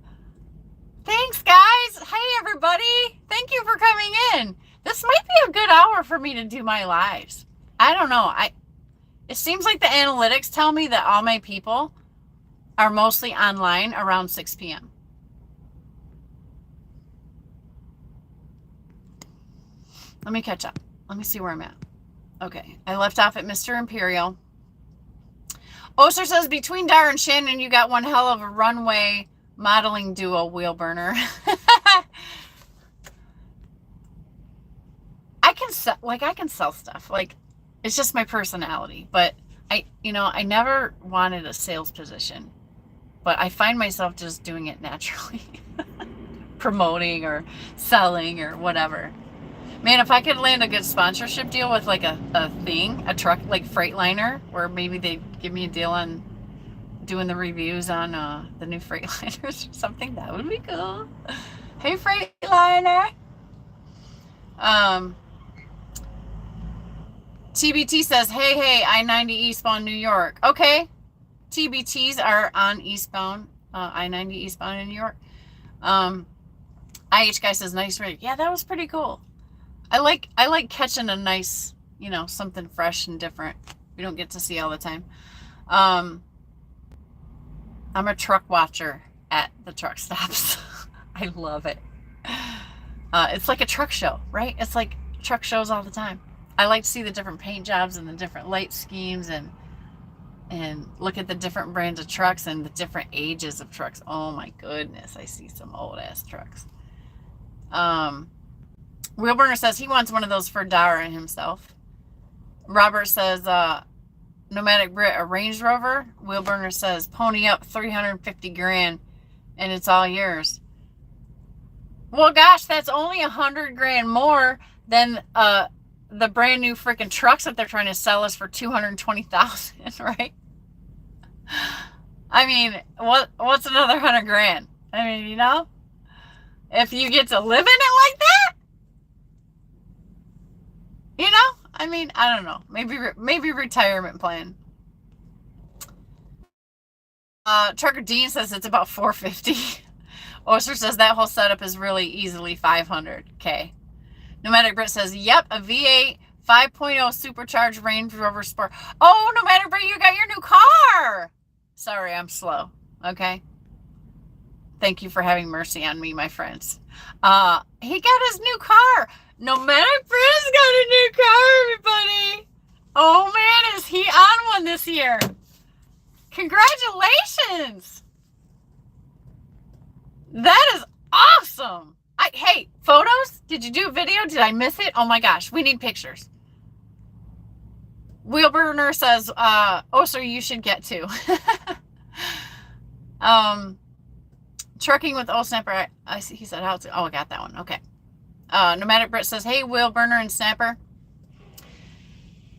Thanks, guys. Hey, everybody. Thank you for coming in. This might be a good hour for me to do my lives. I don't know. It seems like the analytics tell me that all my people are mostly online around 6 p.m. Let me catch up. Let me see where I'm at. Okay. I left off at Mr. Imperial. Oster says, between Dar and Shannon, you got one hell of a runway modeling duo, wheel burner. I can sell stuff. Like, it's just my personality. But I never wanted a sales position. But I find myself just doing it naturally. Promoting or selling or whatever. Man, if I could land a good sponsorship deal with like a truck like Freightliner, where maybe they give me a deal on doing the reviews on the new Freightliners or something, that would be cool. Hey, Freightliner. TBT says, hey, I-90 eastbound New York. Okay. TBTs are on eastbound, I-90 eastbound in New York. IH guy says, nice rig. Yeah, that was pretty cool. I like catching a nice, something fresh and different. We don't get to see all the time. I'm a truck watcher at the truck stops. I love it. It's like a truck show, right? It's like truck shows all the time. I like to see the different paint jobs and the different light schemes and look at the different brands of trucks and the different ages of trucks. Oh my goodness, I see some old ass trucks. Wheelburner says he wants one of those for Dara himself. Robert says, Nomadic Brit, a Range Rover. Wheelburner says, pony up 350 grand and it's all yours. Well, gosh, that's only 100 grand more than the brand new freaking trucks that they're trying to sell us for 220,000, right? I mean, what's another 100 grand? I mean, if you get to live in it like that, I mean, I don't know. Maybe retirement plan. Trucker Dean says it's about 450. Oster says that whole setup is really easily 500K. Nomadic Brit says, yep, a V8 5.0 supercharged Range Rover Sport. Oh, Nomadic Brit, you got your new car. Sorry, I'm slow. Okay. Thank you for having mercy on me, my friends. He got his new car. Nomadic Brit's got a new car, everybody. Oh, man, is he on one this year? Congratulations. That is awesome. Hey, photos? Did you do a video? Did I miss it? Oh, my gosh. We need pictures. Wheelburner says, so you should get two. Trucking with Snapper. I see. He said, I got that one. Okay. Nomadic Brit says, hey, Wheelburner and Snapper.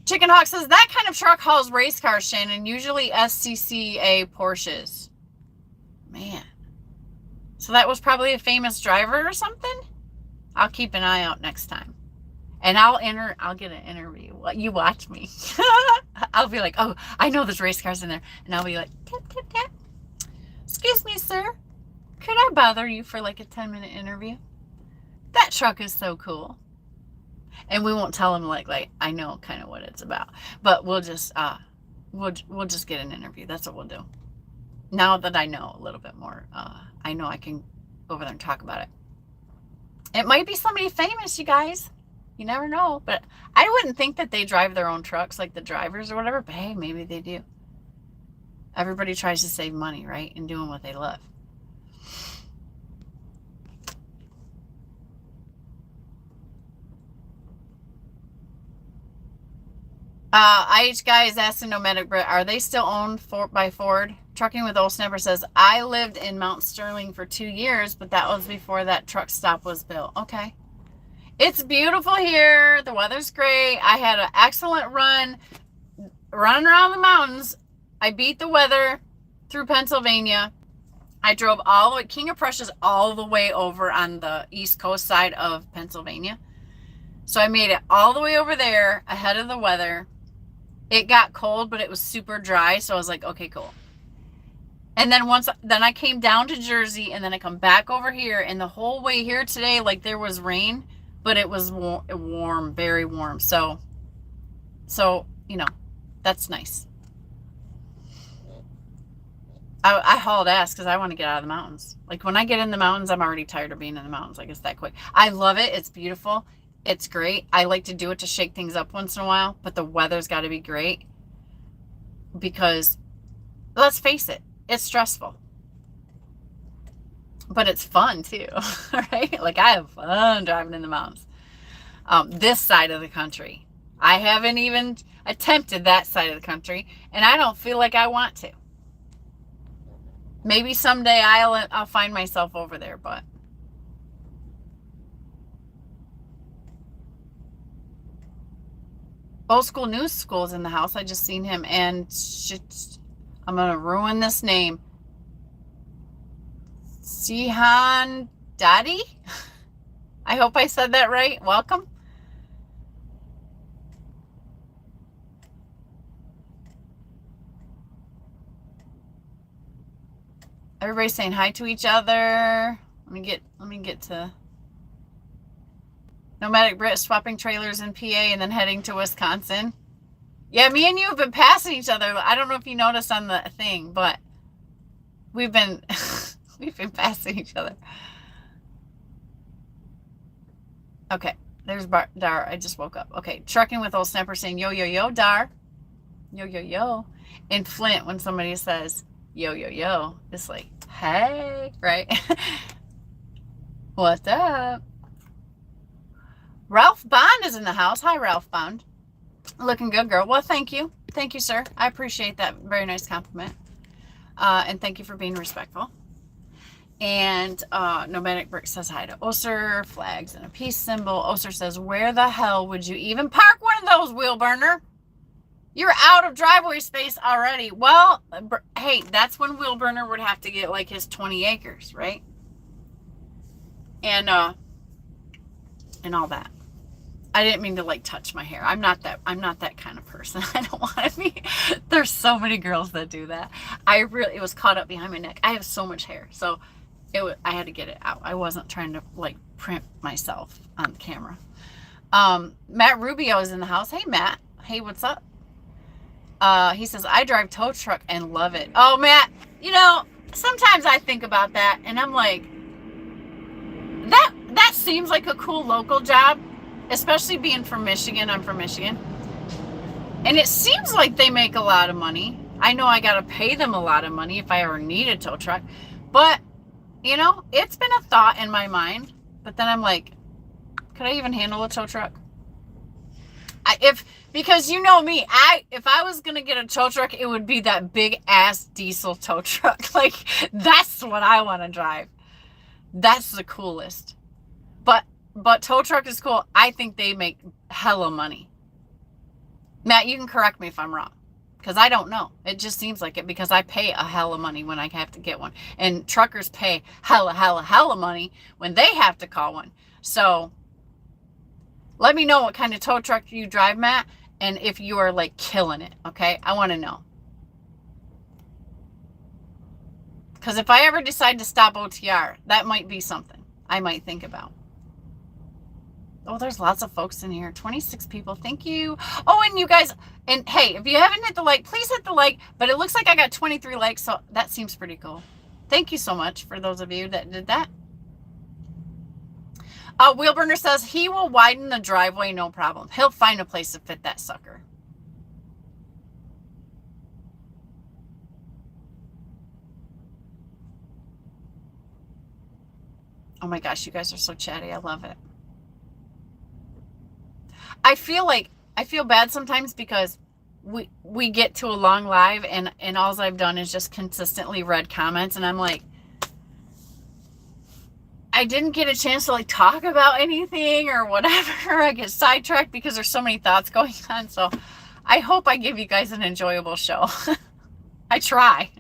Chicken Hawk says, that kind of truck hauls race cars, Shannon. Usually SCCA Porsches. Man. So that was probably a famous driver or something? I'll keep an eye out next time. And I'll get an interview. You watch me. I'll be like, oh, I know there's race cars in there. And I'll be like, tap, tap, tap. Excuse me, sir. Could I bother you for like a 10-minute interview? That truck is so cool. And we won't tell him like I know kind of what it's about. But we'll just we'll just get an interview. That's what we'll do. Now that I know a little bit more, I know I can go over there and talk about it. It might be somebody famous, you guys. You never know. But I wouldn't think that they drive their own trucks like the drivers or whatever. But hey, maybe they do. Everybody tries to save money, right? And doing what they love. IH guy is asking Nomadic Brit, are they still owned by Ford? Trucking with Old Snapper says, I lived in Mount Sterling for 2 years, but that was before that truck stop was built. Okay. It's beautiful here. The weather's great. I had an excellent run running around the mountains. I beat the weather through Pennsylvania. I drove all the way, King of Prussia's all the way over on the east coast side of Pennsylvania. So I made it all the way over there ahead of the weather. It got cold, but it was super dry. So I was like, okay, cool. And then then I came down to Jersey, and then I come back over here, and the whole way here today, like there was rain, but it was warm, very warm. So, that's nice. I hauled ass because I want to get out of the mountains. Like when I get in the mountains, I'm already tired of being in the mountains. Like it's that quick. I love it. It's beautiful. It's great. I like to do it to shake things up once in a while, but the weather's got to be great because let's face it, it's stressful, but it's fun too, right? Like I have fun driving in the mountains. This side of the country, I haven't even attempted that side of the country, and I don't feel like I want to. Maybe someday I'll find myself over there, but Old School News School's in the house. I just seen him, and I'm gonna ruin this name. Sihan Dadi? I hope I said that right. Welcome. Everybody's saying hi to each other. Let me get to Nomadic Brit swapping trailers in PA and then heading to Wisconsin. Yeah, me and you have been passing each other. I don't know if you noticed on the thing, but we've been passing each other. Okay, there's Dar. I just woke up. Okay, trucking with Old Snapper saying yo yo yo Dar, yo yo yo. In Flint, when somebody says yo yo yo, it's like hey, right? What's up? Ralph Bond is in the house. Hi, Ralph Bond. Looking good, girl. Well, thank you. Thank you, sir. I appreciate that. Very nice compliment. And thank you for being respectful. And Nomadic Brick says hi to Oser. Flags and a peace symbol. Oser says, where the hell would you even park one of those, wheel burner? You're out of driveway space already. Well, hey, that's when wheel burner would have to get like his 20 acres, right? And all that. I didn't mean to like touch my hair. I'm not that kind of person. I don't want to be. There's so many girls that do that. It was caught up behind my neck. I have so much hair, so I had to get it out. I wasn't trying to like print myself on camera. Matt Rubio is in the house. Hey Matt. Hey, what's up? He says, I drive tow truck and love it. Oh Matt, sometimes I think about that and I'm like, that seems like a cool local job. Especially being from Michigan. I'm from Michigan. And it seems like they make a lot of money. I know I got to pay them a lot of money if I ever need a tow truck. But, it's been a thought in my mind. But then I'm like, could I even handle a tow truck? Because you know me, if I was going to get a tow truck, it would be that big ass diesel tow truck. Like, that's what I want to drive. That's the coolest. But tow truck is cool. I think they make hella money. Matt, you can correct me if I'm wrong. Because I don't know. It just seems like it because I pay a hella money when I have to get one. And truckers pay hella money when they have to call one. So let me know what kind of tow truck you drive, Matt. And if you are like killing it. Okay? I want to know. Because if I ever decide to stop OTR, that might be something I might think about. Oh, there's lots of folks in here. 26 people. Thank you. Oh, and you guys, and hey, if you haven't hit the like, please hit the like. But it looks like I got 23 likes, so that seems pretty cool. Thank you so much for those of you that did that. Wheelburner says he will widen the driveway, no problem. He'll find a place to fit that sucker. Oh my gosh, you guys are so chatty. I love it. I feel bad sometimes because we get to a long live and all I've done is just consistently read comments, and I'm like, I didn't get a chance to like talk about anything or whatever. I get sidetracked because there's so many thoughts going on. So I hope I give you guys an enjoyable show. I try.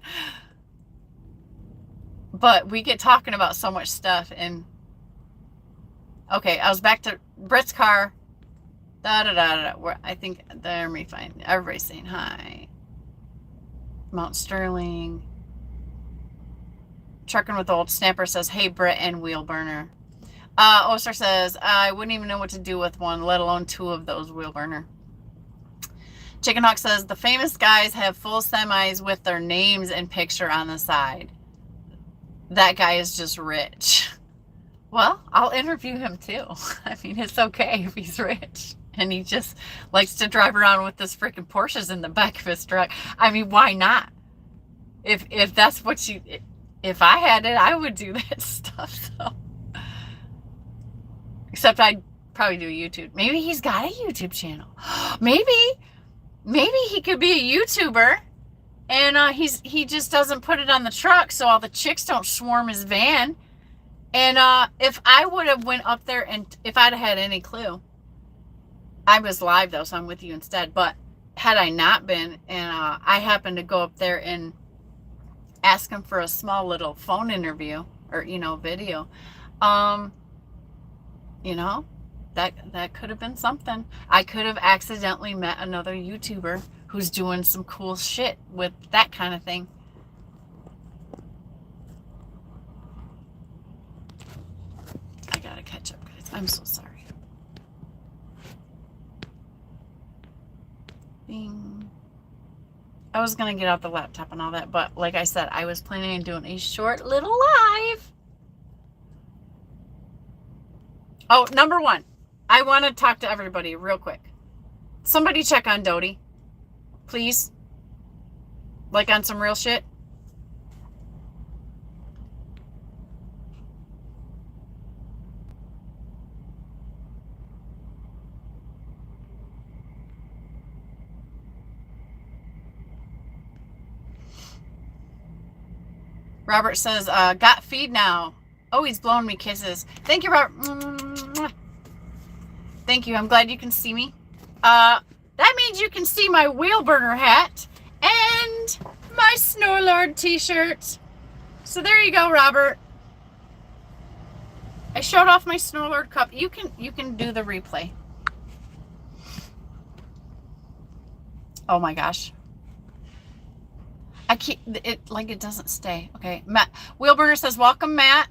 But we get talking about so much stuff. And okay, I was back to Britt's car. Where I think there me find everybody's saying hi. Mount Sterling. Trucking with Old Snapper says, hey, Britt and Wheel Burner. Oster says, I wouldn't even know what to do with one, let alone two of those, Wheel Burner. Chicken Hawk says, the famous guys have full semis with their names and picture on the side. That guy is just rich. Well, I'll interview him too. I mean, it's okay if he's rich. And he just likes to drive around with this freaking Porsches in the back of his truck. I mean, why not? If that's what you... If I had it, I would do that stuff, so. Except I'd probably do YouTube. Maybe he's got a YouTube channel. Maybe he could be a YouTuber, and he just doesn't put it on the truck so all the chicks don't swarm his van. And if I would have went up there, and if I'd have had any clue, I was live though, so I'm with you instead. But had I not been, and I happened to go up there and ask him for a small little phone interview or, video, that could have been something. I could have accidentally met another YouTuber who's doing some cool shit with that kind of thing. I gotta catch up, guys. I'm so sorry. Bing. I was going to get out the laptop and all that, but like I said, I was planning on doing a short little live. Oh, number one, I want to talk to everybody real quick. Somebody check on Dodie, please. Like on some real shit. Robert says, got feed now. Oh, he's blowing me kisses. Thank you, Robert. Thank you. I'm glad you can see me. That means you can see my wheel burner hat and my Snorlord t-shirt. So there you go, Robert. I showed off my Snorlord cup. You can do the replay. Oh my gosh. I keep it like it doesn't stay. Okay, Matt Wheelburner says, welcome, Matt.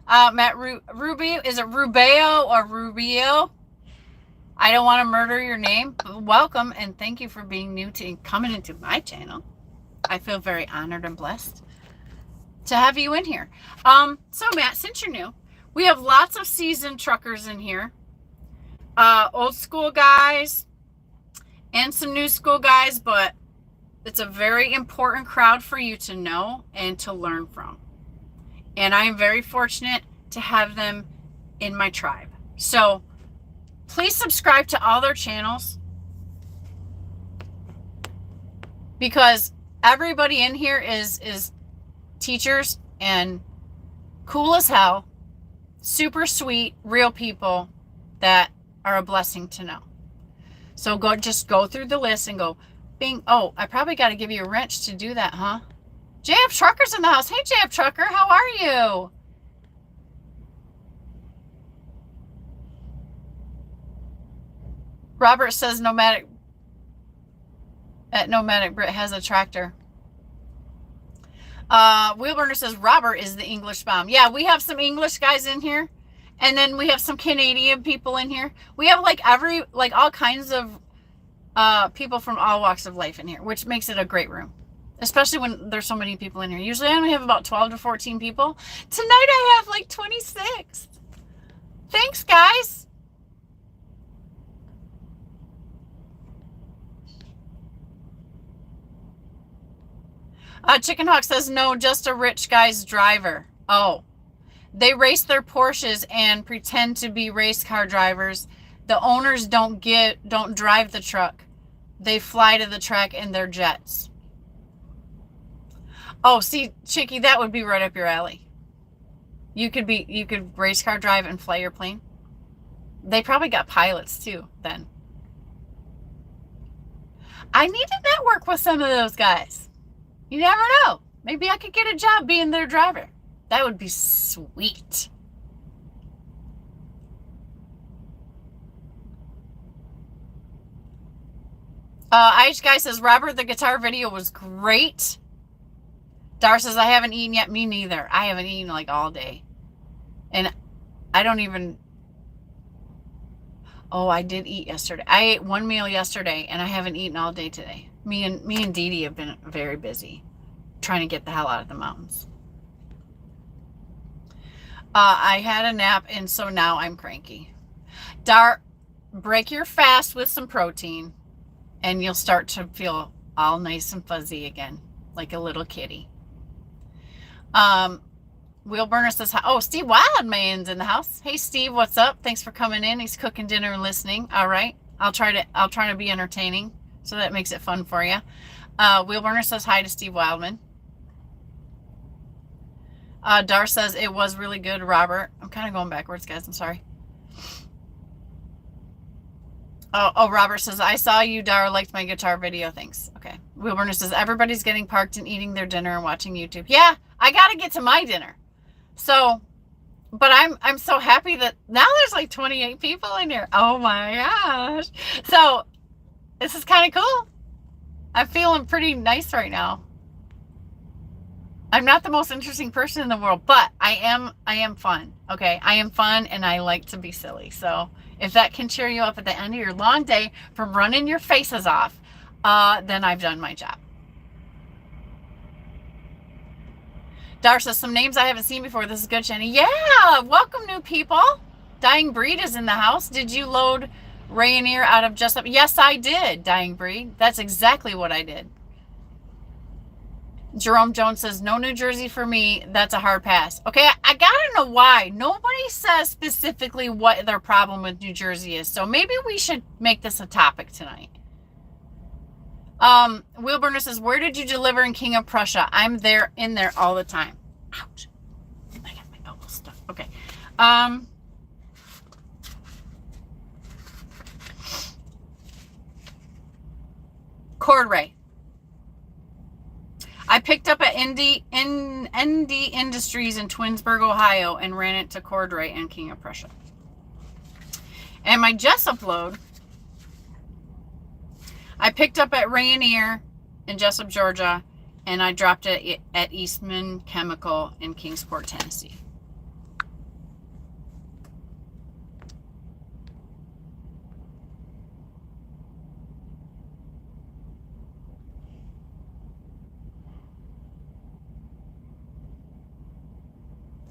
Matt Rubio, is it Rubio or Rubio? I don't want to murder your name, but welcome and thank you for being new to coming into my channel. I feel very honored and blessed to have you in here. So Matt, since you're new, we have lots of seasoned truckers in here, old school guys, and some new school guys, but it's a very important crowd for you to know and to learn from. And I am very fortunate to have them in my tribe. So please subscribe to all their channels, because everybody in here is teachers and cool as hell, super sweet, real people that are a blessing to know. So just go through the list and go, bing. Oh, I probably got to give you a wrench to do that, huh? JF Trucker's in the house. Hey, JF Trucker, how are you? Robert says Nomadic Brit has a tractor. Wheelburner says Robert is the English bomb. Yeah, we have some English guys in here. And then we have some Canadian people in here. We have all kinds of people from all walks of life in here, which makes it a great room, especially when there's so many people in here. Usually I only have about 12 to 14 people. Tonight I have like 26. Thanks, guys. Chicken Hawk says, no, just a rich guy's driver. Oh, they race their Porsches and pretend to be race car drivers. The owners don't drive the truck. They fly to the track in their jets. Oh, see, Chicky, that would be right up your alley. You could race car drive and fly your plane. They probably got pilots too then. I need to network with some of those guys. You never know. Maybe I could get a job being their driver. That would be sweet. Aish Guy says, Robert, the guitar video was great. Dar says, I haven't eaten yet. Me neither. I haven't eaten like all day. And I don't even... Oh, I did eat yesterday. I ate one meal yesterday, and I haven't eaten all day today. Me and Dee Dee have been very busy trying to get the hell out of the mountains. I had a nap, and so now I'm cranky. Dar, break your fast with some protein, and you'll start to feel all nice and fuzzy again, like a little kitty. Wheel Burner says, oh, Steve Wildman's in the house. Hey, Steve, what's up? Thanks for coming in. He's cooking dinner and listening. All right. I'll try to be entertaining, so that makes it fun for you. Wheel Burner says hi to Steve Wildman. Dar says it was really good, Robert. I'm kind of going backwards, guys. I'm sorry. Oh, Robert says, I saw you, Dar, liked my guitar video. Thanks. Okay. Wheel Burner says, everybody's getting parked and eating their dinner and watching YouTube. Yeah, I got to get to my dinner. So, but I'm so happy that now there's like 28 people in here. Oh my gosh. So this is kind of cool. I'm feeling pretty nice right now. I'm not the most interesting person in the world, but I am fun. Okay. I am fun and I like to be silly. So if that can cheer you up at the end of your long day from running your faces off, then I've done my job. Dar says, some names I haven't seen before. This is good, Jenny. Yeah, welcome, new people. Dying Breed is in the house. Did you load Rayonier out of Just Up? Yes, I did, Dying Breed. That's exactly what I did. Jerome Jones says, no New Jersey for me. That's a hard pass. Okay, I gotta know why. Nobody says specifically what their problem with New Jersey is. So maybe we should make this a topic tonight. Wheel Burner says, where did you deliver in King of Prussia? I'm in there all the time. Ouch. I got my elbow stuck. Okay. Cordray. I picked up at ND Industries in Twinsburg, Ohio, and ran it to Cordray and King of Prussia. And my Jessup load, I picked up at Rayonier in Jessup, Georgia, and I dropped it at Eastman Chemical in Kingsport, Tennessee.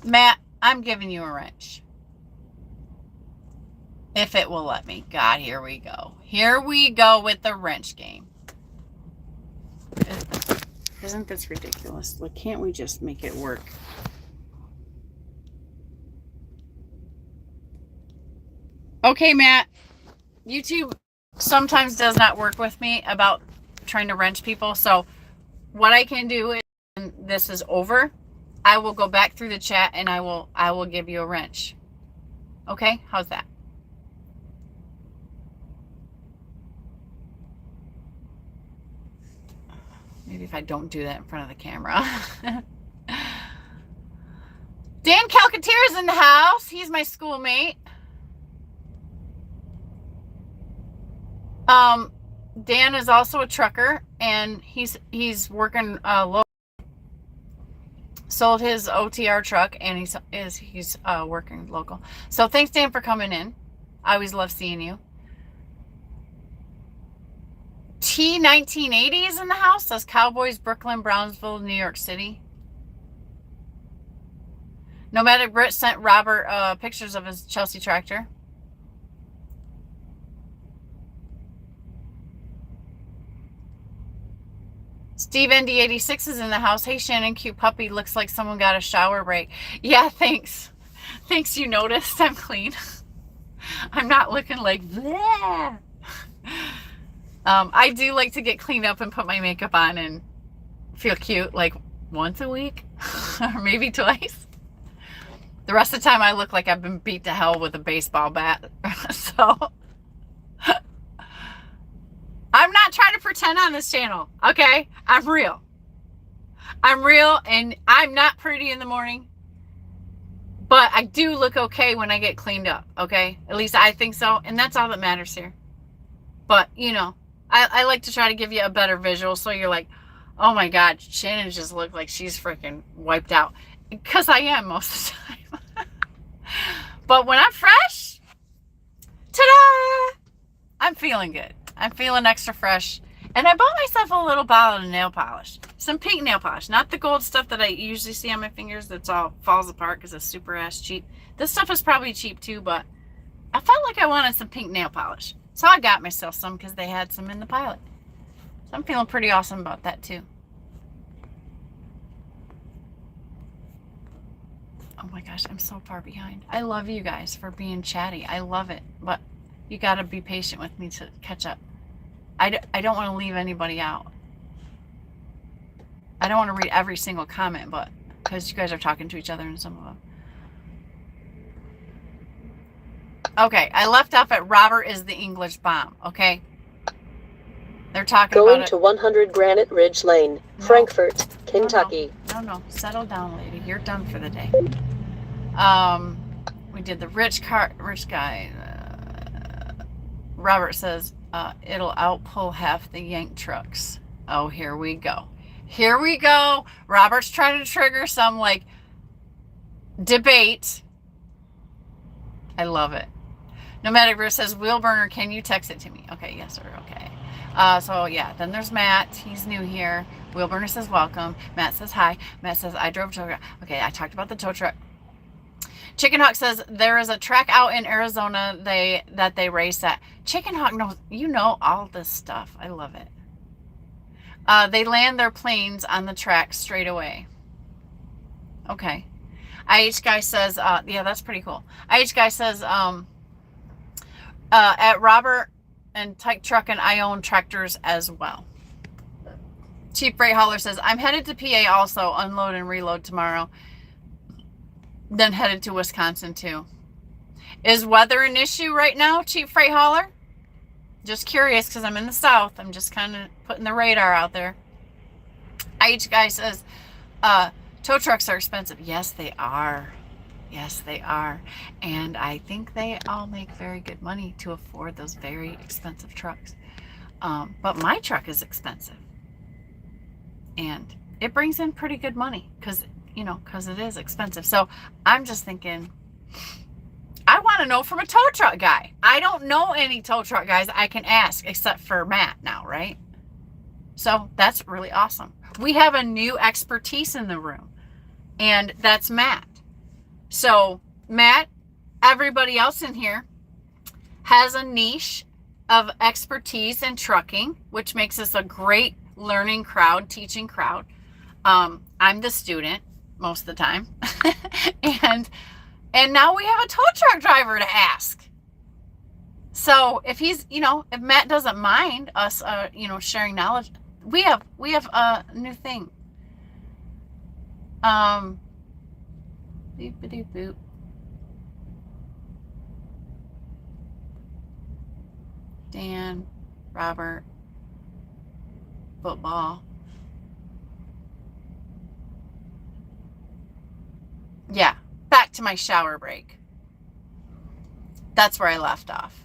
Matt, I'm giving you a wrench. If it will let me. God, here we go. Here we go with the wrench game. Isn't this ridiculous? Like, can't we just make it work? Okay, Matt. YouTube sometimes does not work with me about trying to wrench people. So what I can do is, when this is over, I will go back through the chat and I will give you a wrench. Okay? How's that? Maybe if I don't do that in front of the camera. Dan Calcaterra is in the house. He's my schoolmate. Dan is also a trucker, and he's working local. Sold his OTR truck, and he's working local. So thanks, Dan, for coming in. I always love seeing you. T1980 is in the house. Says Cowboys, Brooklyn, Brownsville, New York City. Nomadic Brit sent Robert pictures of his Chelsea tractor. Steve ND86 is in the house. Hey, Shannon, cute puppy. Looks like someone got a shower break. Yeah, thanks. Thanks you noticed. I'm clean. I'm not looking like bleh. I do like to get cleaned up and put my makeup on and feel cute like once a week or maybe twice. The rest of the time I look like I've been beat to hell with a baseball bat. So I'm not trying to pretend on this channel, okay? I'm real. I'm real, and I'm not pretty in the morning, but I do look okay when I get cleaned up, okay? At least I think so, and that's all that matters here. But, you know, I like to try to give you a better visual so you're like, oh my God, Shannon just looked like she's freaking wiped out. Because I am most of the time. But when I'm fresh, ta-da! I'm feeling good. I'm feeling extra fresh. And I bought myself a little bottle of nail polish. Some pink nail polish. Not the gold stuff that I usually see on my fingers that's all falls apart because it's super ass cheap. This stuff is probably cheap too, but I felt like I wanted some pink nail polish. So I got myself some because they had some in the pilot. So I'm feeling pretty awesome about that too. Oh my gosh, I'm so far behind. I love you guys for being chatty. I love it. But you got to be patient with me to catch up. I don't want to leave anybody out. I don't want to read every single comment, but because you guys are talking to each other in some of them. Okay, I left off at Robert is the English bomb, okay? They're talking Going about to 100 Granite Ridge Lane, Frankfort, Kentucky. No. Settle down, lady. You're done for the day. We did the rich guy. Robert says, it'll outpull half the Yank trucks. Oh, here we go. Here we go. Robert's trying to trigger some, like, debate. I love it. Nomadic Verse says, wheel burner, can you text it to me? Okay, yes, sir. Okay. So, yeah, then there's Matt. He's new here. Wheel burner says, welcome. Matt says, hi. Matt says, I drove tow truck. Okay, I talked about the tow truck. Chicken Hawk says, there is a track out in Arizona that they race at. Chicken Hawk knows, you know all this stuff. I love it. They land their planes on the track straight away. Okay. IH Guy says, yeah, that's pretty cool. IH Guy says, at Robert and Tyke Truck and I own tractors as well. Cheap Freight Hauler says, I'm headed to PA also, unload and reload tomorrow. Then headed to Wisconsin too. Is weather an issue right now, Cheap Freight Hauler? Just curious because I'm in the South. I'm just kind of putting the radar out there. IH Guy says, tow trucks are expensive. Yes, they are. Yes, they are. And I think they all make very good money to afford those very expensive trucks. But my truck is expensive. And it brings in pretty good money because, you know, because it is expensive. So I'm just thinking, I want to know from a tow truck guy. I don't know any tow truck guys I can ask except for Matt now, right? So that's really awesome. We have a new expertise in the room, and that's Matt. So Matt, everybody else in here has a niche of expertise in trucking, which makes us a great learning crowd, teaching crowd. I'm the student most of the time. And now we have a tow truck driver to ask. So if he's, you know, if Matt doesn't mind us, you know, sharing knowledge, we have a new thing. Boop boop boop. Dan, Robert, football. Yeah, back to my shower break. That's where I left off.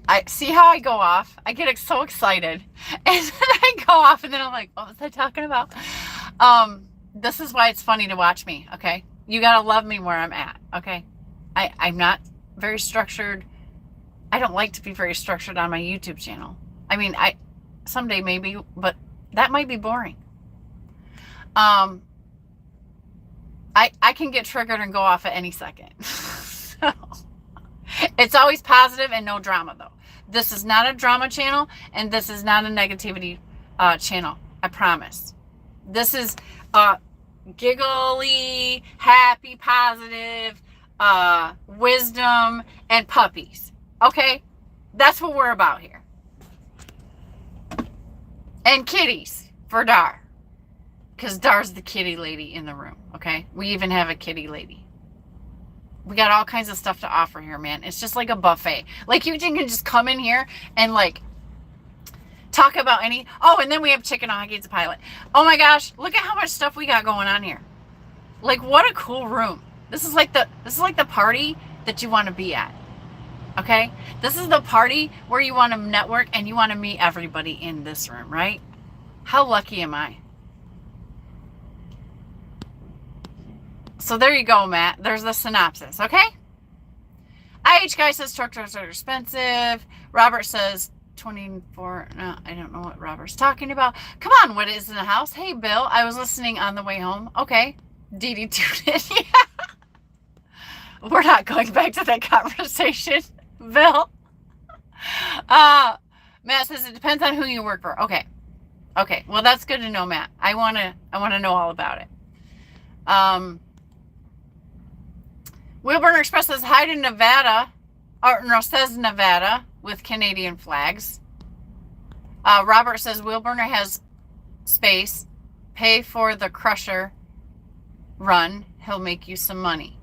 I see how I go off. I get so excited, and then I go off, and then I'm like, "What was I talking about?" This is why it's funny to watch me. Okay, you gotta love me where I'm at. Okay, I'm not very structured. I don't like to be very structured on my YouTube channel. I mean, someday maybe, but that might be boring. I can get triggered and go off at any second. So, it's always positive and no drama, though. This is not a drama channel, and this is not a negativity channel. I promise. This is giggly, happy, positive, wisdom, and puppies. Okay? That's what we're about here. And kitties for Dar. Because Dar's the kitty lady in the room, okay? We even have a kitty lady. We got all kinds of stuff to offer here, man. It's just like a buffet. Like, you can just come in here and, like, talk about any... Oh, and then we have chicken Hoggies pilot. Oh, my gosh. Look at how much stuff we got going on here. Like, what a cool room. This is like the party that you want to be at, okay? This is the party where you want to network and you want to meet everybody in this room, right? How lucky am I? So there you go, Matt. There's the synopsis, okay? IH guy says trucks are expensive. Robert says 24. No, I don't know what Robert's talking about. Come on, what is in the house? Hey, Bill, I was listening on the way home. Okay. Dee Dee tuned in. We're not going back to that conversation, Bill. Matt says it depends on who you work for. Okay. Okay. Well, that's good to know, Matt. I want to know all about it. Wheelburner Express says hi to Nevada, or no, says Nevada with Canadian flags. Robert says Wheelburner has space. Pay for the crusher run. He'll make you some money.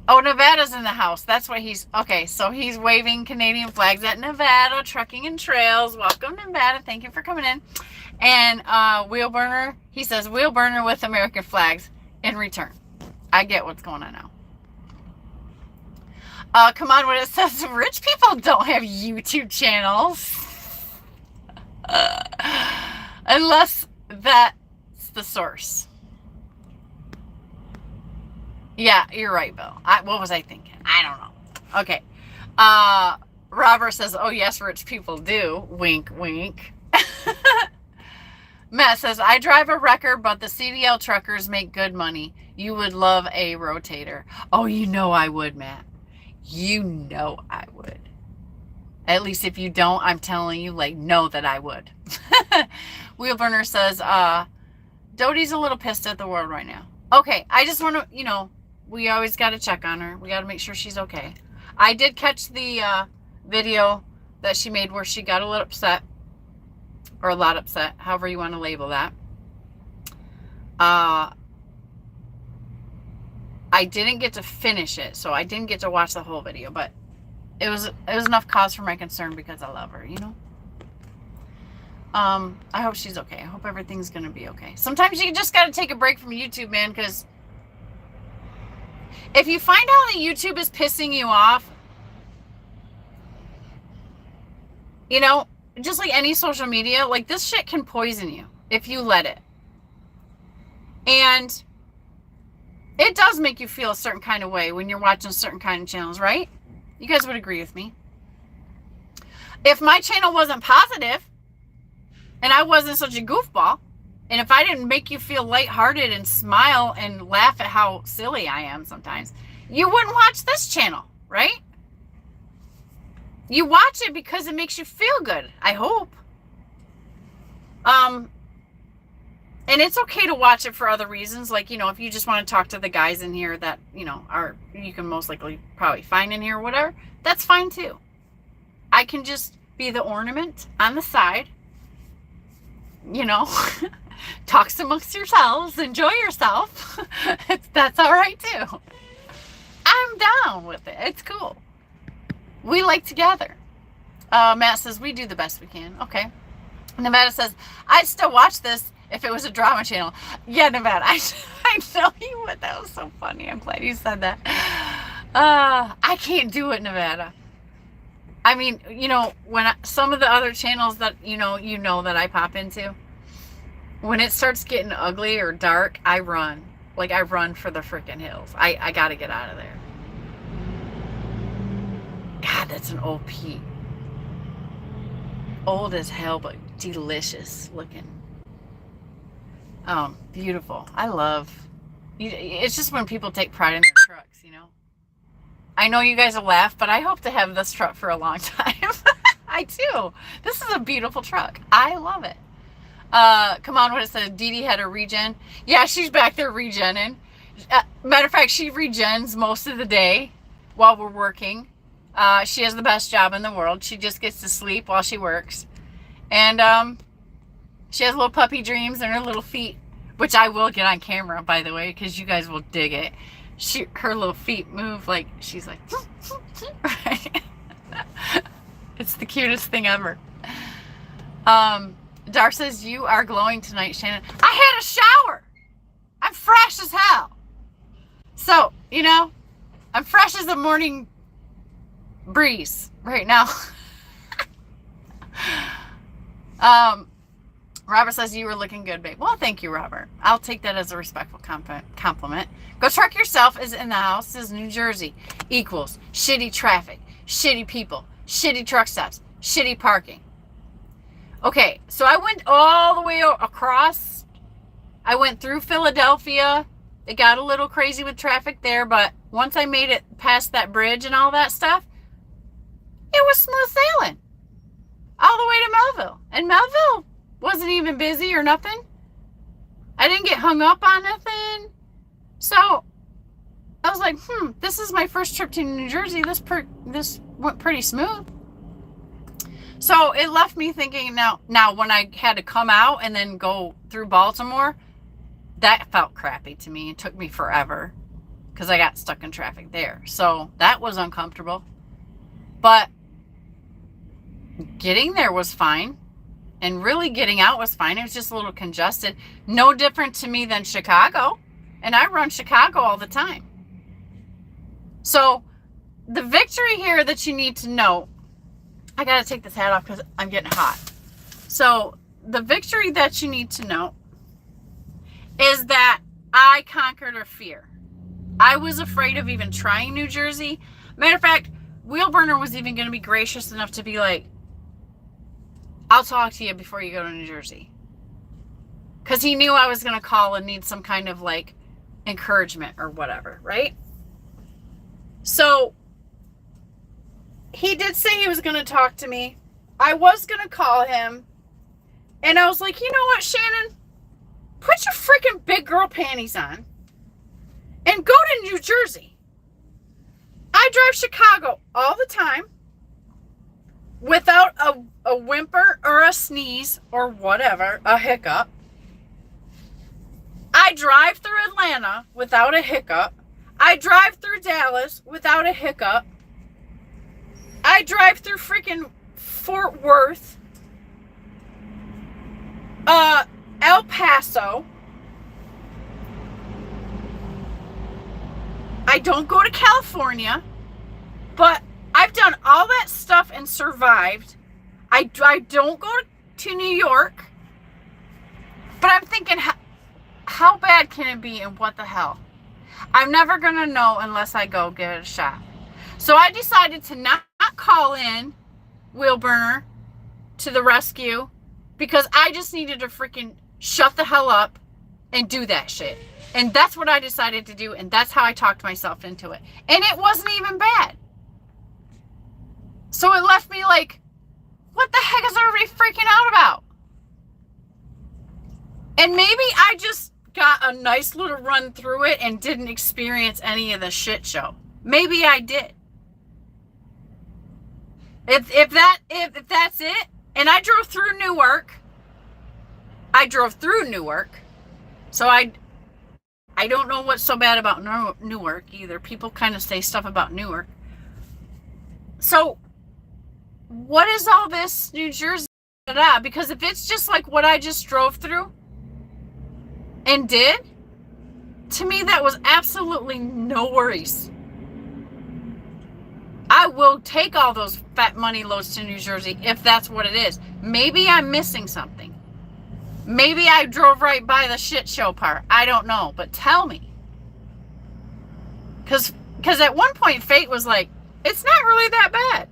Oh, Nevada's in the house. That's what he's... Okay, so he's waving Canadian flags at Nevada Trucking and Trails. Welcome, Nevada. Thank you for coming in. And Wheelburner, he says, Wheelburner with American flags in return. I get what's going on now. Come on, what it says, rich people don't have YouTube channels. Unless that's the source. Yeah, you're right, Bill. What was I thinking? I don't know. Okay. Robert says, oh, yes, rich people do. Wink, wink. Matt says, I drive a wrecker, but the CDL truckers make good money. You would love a rotator. Oh, you know I would, Matt. You know I would. At least if you don't, I'm telling you, like, know that I would. Wheelburner says, Dodie's a little pissed at the world right now. Okay, I just want to, we always got to check on her. We got to make sure she's okay. I did catch the video that she made where she got a little upset. Or a lot upset, however you want to label that. I didn't get to finish it, so I didn't get to watch the whole video, but it was enough cause for my concern because I love her, I hope she's okay. I hope everything's gonna be okay. Sometimes you just gotta take a break from YouTube, man, because if you find out that YouTube is pissing you off, just like any social media, like this shit can poison you if you let it. And it does make you feel a certain kind of way when you're watching certain kind of channels, right? You guys would agree with me. If my channel wasn't positive and I wasn't such a goofball, and if I didn't make you feel lighthearted and smile and laugh at how silly I am sometimes, you wouldn't watch this channel, right? You watch it because it makes you feel good, I hope. And it's okay to watch it for other reasons. Like, if you just want to talk to the guys in here that, you can most likely probably find in here or whatever, that's fine too. I can just be the ornament on the side, talks amongst yourselves, enjoy yourself. That's all right too. I'm down with it. It's cool. We like together. Matt says, we do the best we can. Okay. Nevada says, I'd still watch this if it was a drama channel. Yeah, Nevada, I know you would. That was so funny. I'm glad you said that. I can't do it, Nevada. I mean, when some of the other channels that, that I pop into, when it starts getting ugly or dark, I run. Like, I run for the freaking hills. I got to get out of there. God, that's an old Pete. Old as hell, but delicious looking. Beautiful. I love... It's just when people take pride in their trucks, I know you guys will laugh, but I hope to have this truck for a long time. I do. This is a beautiful truck. I love it. Come on, what it says, Dee Dee had a regen. Yeah, she's back there regenning. Matter of fact, she regens most of the day while we're working. She has the best job in the world. She just gets to sleep while she works. And she has little puppy dreams and her little feet, which I will get on camera, by the way, because you guys will dig it. Her little feet move like she's like, right? It's the cutest thing ever. Dar says, you are glowing tonight, Shannon. I had a shower. I'm fresh as hell. So, you know, I'm fresh as a morning breeze right now. Robert says, you were looking good, babe. Well, thank you, Robert. I'll take that as a respectful compliment. Go Truck Yourself is in the house. Is New Jersey equals shitty traffic, shitty people, shitty truck stops, shitty parking. Okay, so I went all the way across. I went through Philadelphia. It got a little crazy with traffic there, but once I made it past that bridge and all that stuff, it was smooth sailing all the way to Melville. And Melville wasn't even busy or nothing. I didn't get hung up on nothing. So I was like, this is my first trip to New Jersey. This went pretty smooth. So it left me thinking, now when I had to come out and then go through Baltimore, that felt crappy to me. It took me forever because I got stuck in traffic there. So that was uncomfortable. But getting there was fine. And really getting out was fine. It was just a little congested. No different to me than Chicago. And I run Chicago all the time. So the victory here that you need to know, I got to take this hat off because I'm getting hot. So the victory that you need to know is that I conquered a fear. I was afraid of even trying New Jersey. Matter of fact, Wheelburner was even going to be gracious enough to be like, I'll talk to you before you go to New Jersey. Because he knew I was going to call and need some kind of like encouragement or whatever, right? So he did say he was going to talk to me. I was going to call him. And I was like, you know what, Shannon? Put your freaking big girl panties on and go to New Jersey. I drive Chicago all the time without a whimper or a sneeze or whatever, a hiccup. I drive through Atlanta without a hiccup. I drive through Dallas without a hiccup. I drive through freaking Fort Worth, El Paso. I don't go to California, but I've done all that stuff and survived. I don't go to New York, but I'm thinking, how bad can it be and what the hell? I'm never going to know unless I go give it a shot. So I decided to not call in Wheelburner to the rescue because I just needed to freaking shut the hell up and do that shit. And that's what I decided to do, and that's how I talked myself into it. And it wasn't even bad. So it left me like, what the heck is everybody freaking out about? And maybe I just got a nice little run through it and didn't experience any of the shit show. Maybe I did. If that's it, and I drove through Newark. So I don't know what's so bad about Newark either. People kind of say stuff about Newark. So what is all this New Jersey? Because if it's just like what I just drove through and did, to me that was absolutely no worries. I will take all those fat money loads to New Jersey if that's what it is. Maybe I'm missing something. Maybe I drove right by the shit show part. I don't know, but tell me. Because at one point Fate was like, it's not really that bad.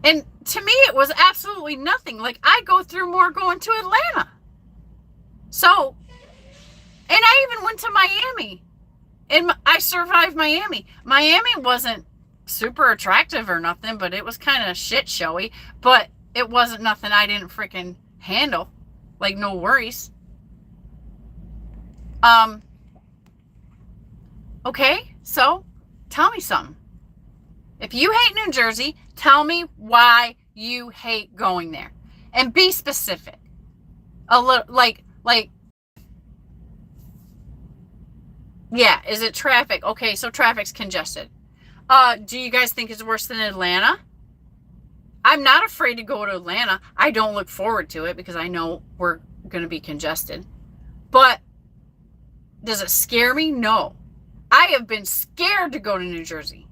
And to me it was absolutely nothing. Like I go through more going to Atlanta. So, and I even went to Miami. And I survived Miami. Miami wasn't super attractive or nothing, but it was kind of shit showy. But it wasn't nothing I didn't freaking handle. Like, no worries. Okay, so tell me something. If you hate New Jersey, tell me why you hate going there. And be specific. A little, like, yeah, is it traffic? Okay, so traffic's congested. Do you guys think it's worse than Atlanta? I'm not afraid to go to Atlanta. I don't look forward to it because I know we're going to be congested. But does it scare me? No. I have been scared to go to New Jersey.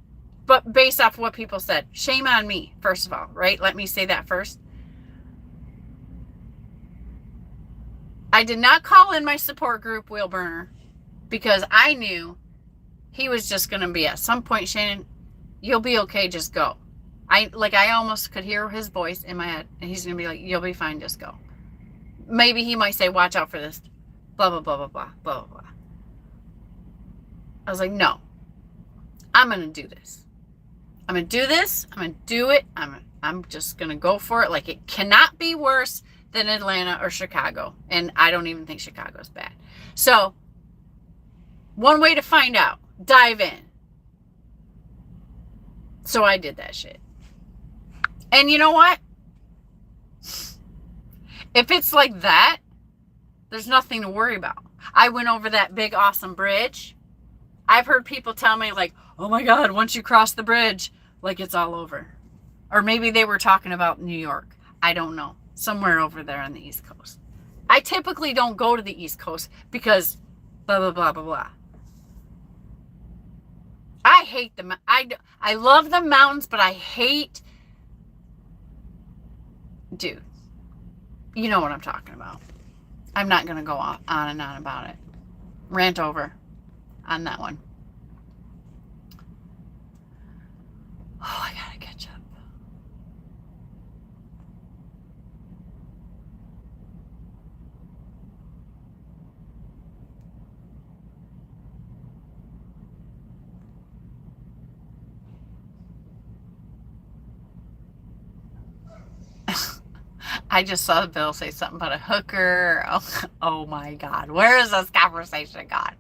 But based off what people said, shame on me, first of all, right? Let me say that first. I did not call in my support group, Wheel Burner, because I knew he was just going to be at some point, Shannon, you'll be okay, just go. I almost could hear his voice in my head, and he's going to be like, you'll be fine, just go. Maybe he might say, watch out for this, blah, blah, blah, blah, blah, blah, blah, blah. I was like, no, I'm going to do this. I'm going to do this. I'm going to do it. I'm just going to go for it. Like, it cannot be worse than Atlanta or Chicago. And I don't even think Chicago's bad. So, one way to find out, dive in. So I did that shit. And you know what? If it's like that, there's nothing to worry about. I went over that big, awesome bridge. I've heard people tell me, like, oh my God, once you cross the bridge, like it's all over. Or maybe they were talking about New York. I don't know. Somewhere over there on the East Coast. I typically don't go to the East Coast because blah, blah, blah, blah, blah. I hate them. I love the mountains, but I hate, dude, you know what I'm talking about. I'm not going to go on and on about it. Rant over on that one. Oh, I gotta catch up. I just saw Bill say something about a hooker. Oh my God. Where is this conversation gone?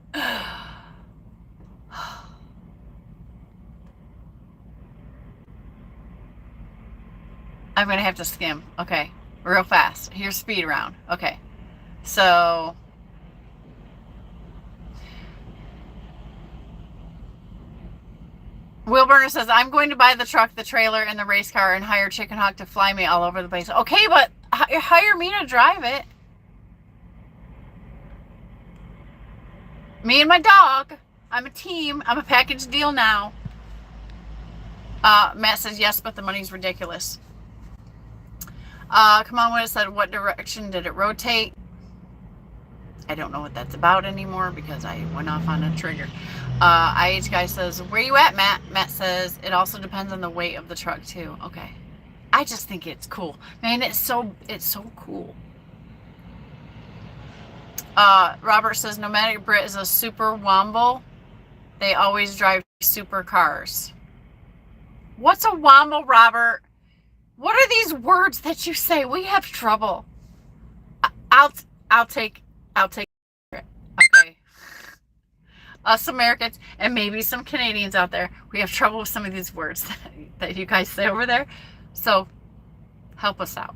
I'm going to have to skim. Okay. Real fast. Here's speed round. Okay. So, Wilburner says, I'm going to buy the truck, the trailer, and the race car and hire Chicken Hawk to fly me all over the place. Okay, but hire me to drive it. Me and my dog. I'm a team. I'm a package deal now. Matt says, yes, but the money's ridiculous. Come on, when it said, what direction did it rotate? I don't know what that's about anymore because I went off on a trigger. IH guy says, where you at, Matt? Matt says, it also depends on the weight of the truck too. Okay. I just think it's cool. Man, it's so cool. Robert says, Nomadic Brit is a super womble. They always drive super cars. What's a womble, Robert? What are these words that you say? We have trouble. I'll take it. Okay. Us Americans and maybe some Canadians out there, we have trouble with some of these words that you guys say over there. So help us out.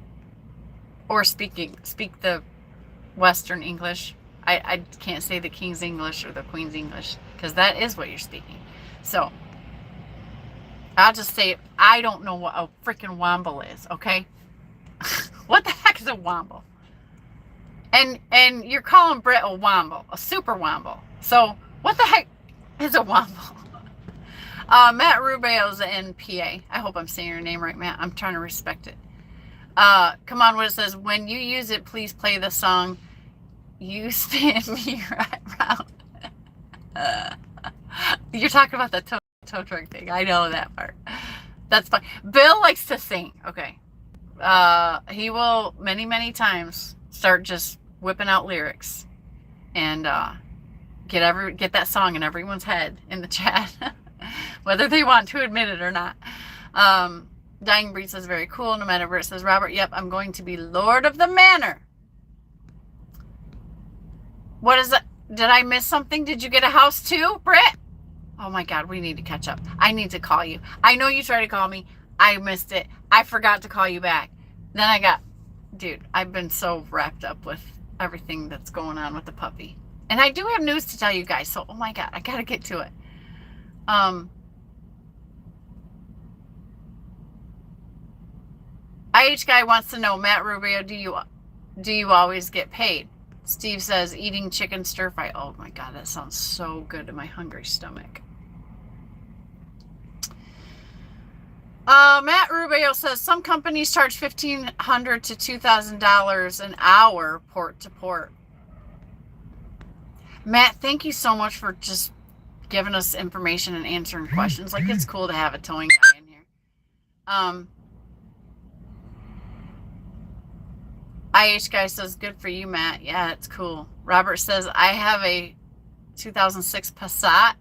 Or speak the Western English. I can't say the King's English or the Queen's English because that is what you're speaking. So I'll just say, I don't know what a freaking womble is, okay? What the heck is a womble? And you're calling Brett a womble, a super womble. So what the heck is a womble? Matt Rubio's in PA. I hope I'm saying your name right, Matt. I'm trying to respect it. Come on, what it says, when you use it, please play the song You Spin Me Right Round. You're talking about the tow truck thing. I know that part. That's fine. Bill likes to sing. Okay. He will many times start just whipping out lyrics and get that song in everyone's head in the chat, whether they want to admit it or not. Dying Breed says, very cool. No matter where it says, Robert, yep, I'm going to be Lord of the Manor. What is that? Did I miss something? Did you get a house too, Britt? Oh my God, we need to catch up. I need to call you. I know you tried to call me. I missed it. I forgot to call you back. Then dude, I've been so wrapped up with everything that's going on with the puppy. And I do have news to tell you guys. So, oh my God, I got to get to it. IH guy wants to know, Matt Rubio, do you always get paid? Steve says, eating chicken stir fry. Oh my God, that sounds so good to my hungry stomach. Matt Rubio says, some companies charge $1,500 to $2,000 an hour port to port. Matt, thank you so much for just giving us information and answering questions. Like, it's cool to have a towing guy in here. IH guy says, good for you, Matt. Yeah, it's cool. Robert says, I have a 2006 Passat.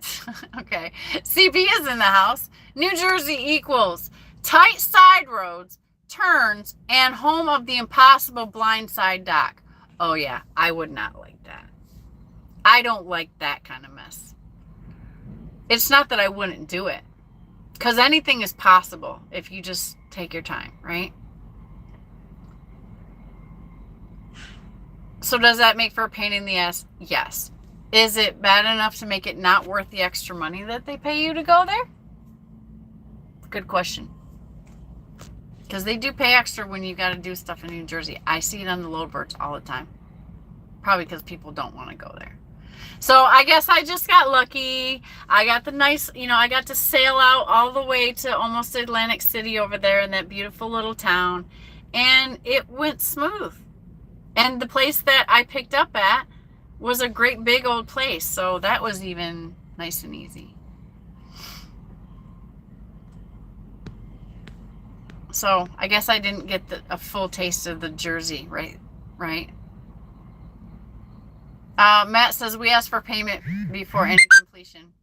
Okay. CB is in the house. New Jersey equals tight side roads, turns, and home of the impossible blind side dock. Oh, yeah. I would not like that. I don't like that kind of mess. It's not that I wouldn't do it, because anything is possible if you just take your time, right? So does that make for a pain in the ass? Yes. Is it bad enough to make it not worth the extra money that they pay you to go there? Good question. Because they do pay extra when you got to do stuff in New Jersey. I see it on the load birds all the time. Probably because people don't want to go there. So I guess I just got lucky. I got the nice, I got to sail out all the way to almost Atlantic City over there in that beautiful little town. And it went smooth. And the place that I picked up at was a great big old place. So that was even nice and easy. So I guess I didn't get a full taste of the Jersey, right? Matt says, we ask for payment before any completion.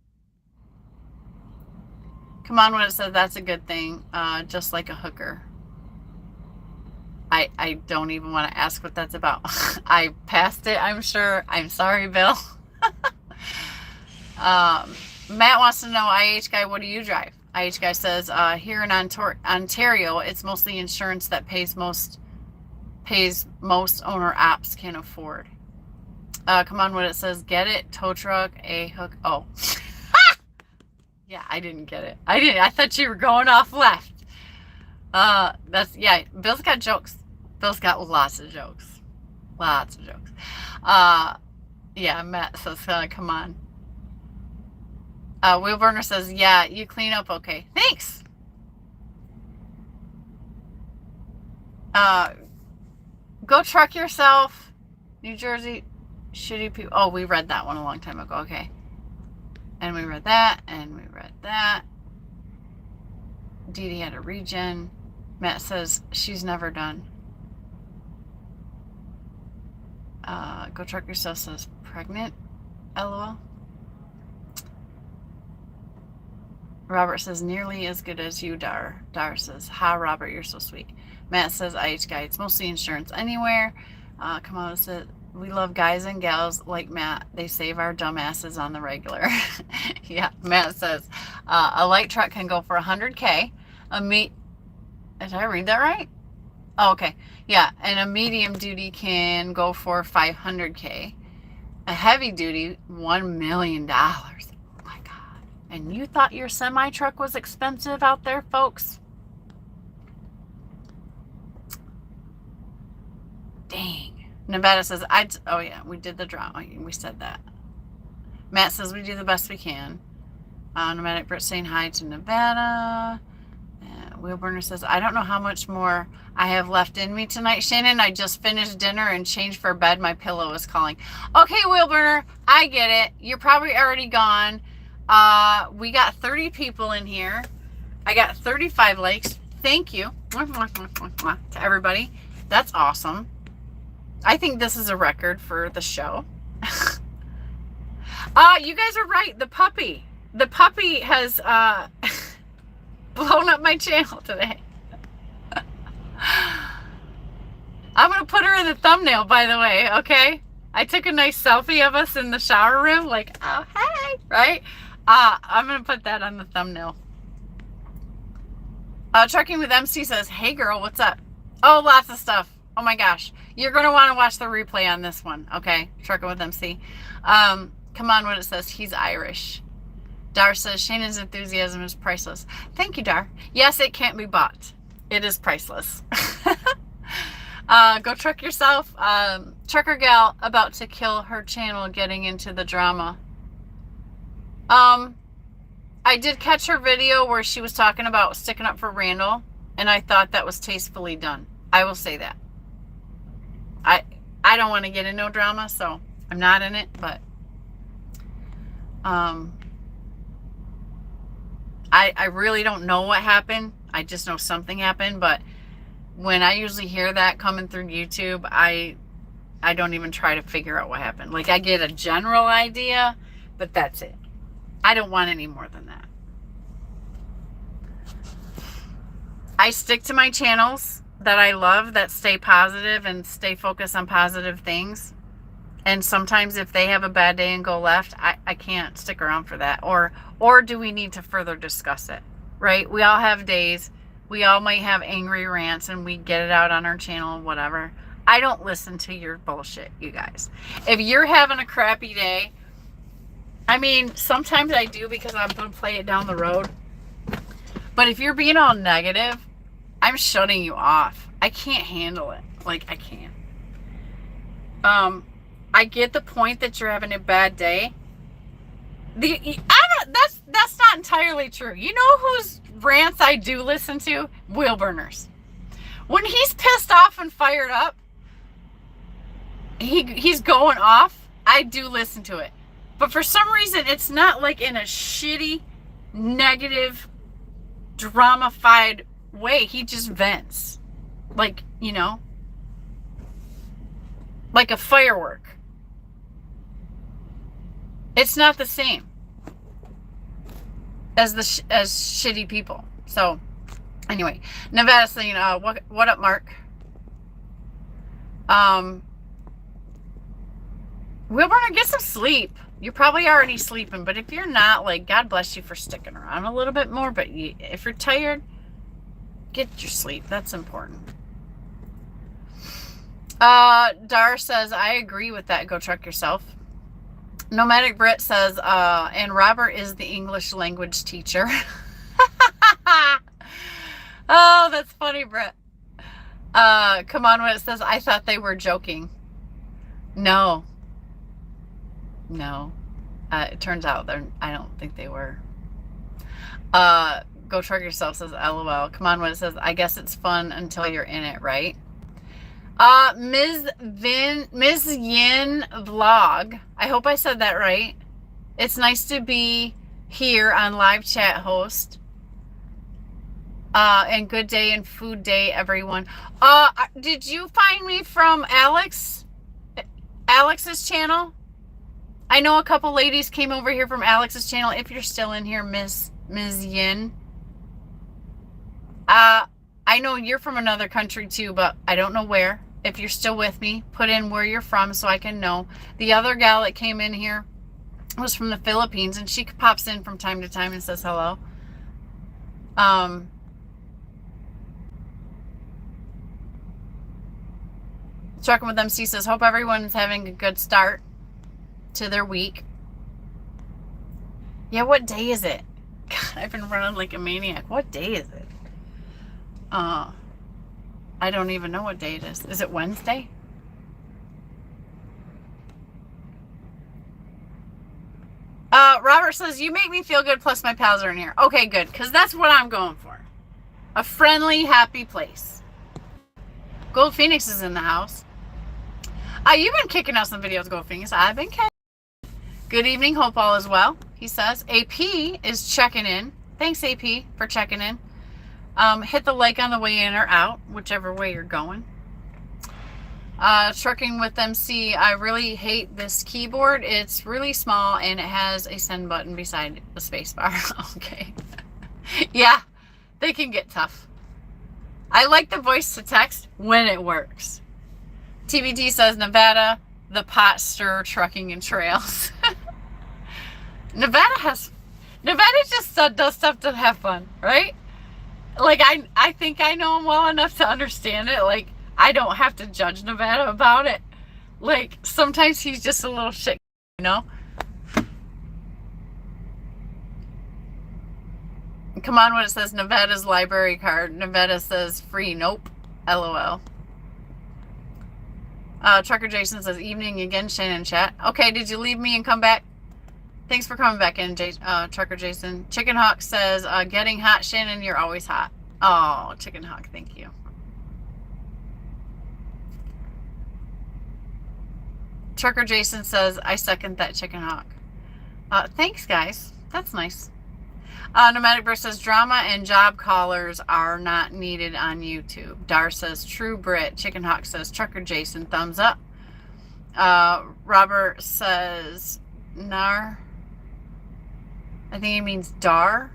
Come on, when it says that's a good thing, just like a hooker. I don't even want to ask what that's about. I passed it, I'm sure. I'm sorry, Bill. Matt wants to know, IH guy, what do you drive? IH guy says, here in Ontario, it's mostly insurance that pays most owner apps can afford. Come on, what it says, get it, tow truck, a hook. Oh, yeah, I didn't get it. I thought you were going off left. Bill's got jokes. Bill's got lots of jokes. Yeah, Matt says, come on. Wheel Burner says, yeah, you clean up okay. Thanks. Go truck yourself. New Jersey, shitty people. Oh, we read that one a long time ago. Okay. And we read that, and we read that. Dee Dee had a regen. Matt says, she's never done. Go truck yourself says, pregnant? LOL. Robert says, nearly as good as you, Dar. Dar says, ha, Robert, you're so sweet. Matt says, IH guy, it's mostly insurance anywhere. Come on, says, we love guys and gals like Matt. They save our dumbasses on the regular. Yeah, Matt says, a light truck can go for $100K. Did I read that right? Oh, okay. Yeah, and a medium duty can go for $500K. A heavy duty, $1 million. Oh my God. And you thought your semi truck was expensive out there, folks? Dang. Nevada says, oh yeah, we did the draw. We said that. Matt says, we do the best we can. Nomadic Brit saying hi to Nevada. Wheelburner says, I don't know how much more I have left in me tonight, Shannon. I just finished dinner and changed for bed. My pillow is calling. Okay, Wheelburner, I get it. You're probably already gone. We got 30 people in here. I got 35 likes. Thank you to everybody. That's awesome. I think this is a record for the show. You guys are right. The puppy has blown up my channel today. I'm going to put her in the thumbnail, by the way, okay? I took a nice selfie of us in the shower room, like, oh, hey, right? I'm going to put that on the thumbnail. Trucking with MC says, hey girl, what's up? Oh, lots of stuff. Oh my gosh. You're going to want to watch the replay on this one. Okay. Trucking with MC. Come on, what it says. He's Irish. Dar says, Shannon's enthusiasm is priceless. Thank you, Dar. Yes, it can't be bought. It is priceless. Go truck yourself. Trucker gal about to kill her channel getting into the drama. I did catch her video where she was talking about sticking up for Randall, and I thought that was tastefully done. I will say that. I don't want to get into no drama, so I'm not in it, but I really don't know what happened. I just know something happened, but when I usually hear that coming through YouTube, I don't even try to figure out what happened. Like, I get a general idea, but that's it. I don't want any more than that. I stick to my channels that I love, that stay positive and stay focused on positive things. And sometimes if they have a bad day and go left, I can't stick around for that. Or do we need to further discuss it? Right? We all have days. We all might have angry rants and we get it out on our channel and whatever. I don't listen to your bullshit, you guys. If you're having a crappy day, I mean, sometimes I do because I'm going to play it down the road. But if you're being all negative, I'm shutting you off. I can't handle it. Like, I can't. I get the point that you're having a bad day. That's not entirely true. You know whose rants I do listen to? Wheelburners. When he's pissed off and fired up, he's going off, I do listen to it. But for some reason, it's not like in a shitty, negative, drama-fied way. He just vents. Like, you know, like a firework. It's not the same as shitty people. So, anyway, Nevada saying, what up, Mark? Wilburner, get some sleep. You're probably already sleeping, but if you're not, like, God bless you for sticking around a little bit more. But if you're tired, get your sleep. That's important. Dar says, I agree with that. Go truck yourself. Nomadic Brit says, and Robert is the English language teacher. Oh, that's funny, Brit. Come on, when it says, I thought they were joking. No. It turns out I don't think they were. Go truck yourself says, LOL. Come on, when it says, I guess it's fun until you're in it, right? Ms. Yin Vlog. I hope I said that right. It's nice to be here on live chat host. And good day and food day, everyone. Did you find me from Alex's channel? I know a couple ladies came over here from Alex's channel. If you're still in here, Ms. Yin. I know you're from another country too, but I don't know where. If you're still with me, put in where you're from so I can know. The other gal that came in here was from the Philippines, and she pops in from time to time and says hello. Trucking with MC says, hope everyone's having a good start to their week. Yeah, what day is it? God, I've been running like a maniac. What day is it? I don't even know what day it is. Is it Wednesday? Robert says, you make me feel good, plus my pals are in here. Okay, good, because that's what I'm going for. A friendly, happy place. Gold Phoenix is in the house. You've been kicking out some videos, Gold Phoenix. I've been catching. Good evening, hope all is well, he says. AP is checking in. Thanks, AP, for checking in. Hit the like on the way in or out, whichever way you're going. Trucking with MC, I really hate this keyboard. It's really small and it has a send button beside the space bar. Okay. Yeah, they can get tough. I like the voice to text when it works. TBT says, Nevada, the pot stir trucking and trails. Nevada has Nevada just does stuff to have fun, right? Like, I think I know him well enough to understand it. Like, I don't have to judge Nevada about it. Like, sometimes he's just a little shit, you know? Come on when it says Nevada's library card. Nevada says free. Nope. LOL. Trucker Jason says, evening again, Shannon chat. Okay, did you leave me and come back? Thanks for coming back in, Trucker Jason. Chicken Hawk says, getting hot, Shannon, you're always hot. Oh, Chicken Hawk, thank you. Trucker Jason says, I second that, Chicken Hawk. Thanks, guys. That's nice. Nomadic Burst says, drama and job callers are not needed on YouTube. Dar says, true Brit. Chicken Hawk says, Trucker Jason, thumbs up. Robert says, nar. I think he means dar.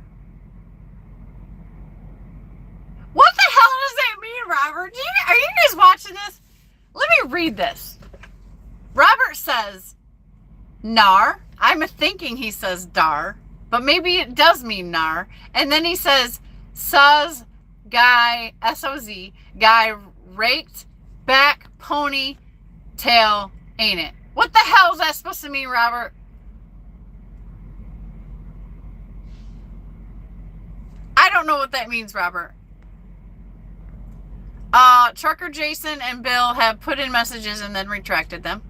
What the hell does that mean, Robert? Are you guys watching this? Let me read this. Robert says, nar. I'm thinking he says dar. But maybe it does mean nar. And then he says, Suz, guy, S-O-Z, guy raked back pony tail, ain't it? What the hell is that supposed to mean, Robert? I don't know what that means, Robert. Trucker Jason and Bill have put in messages and then retracted them.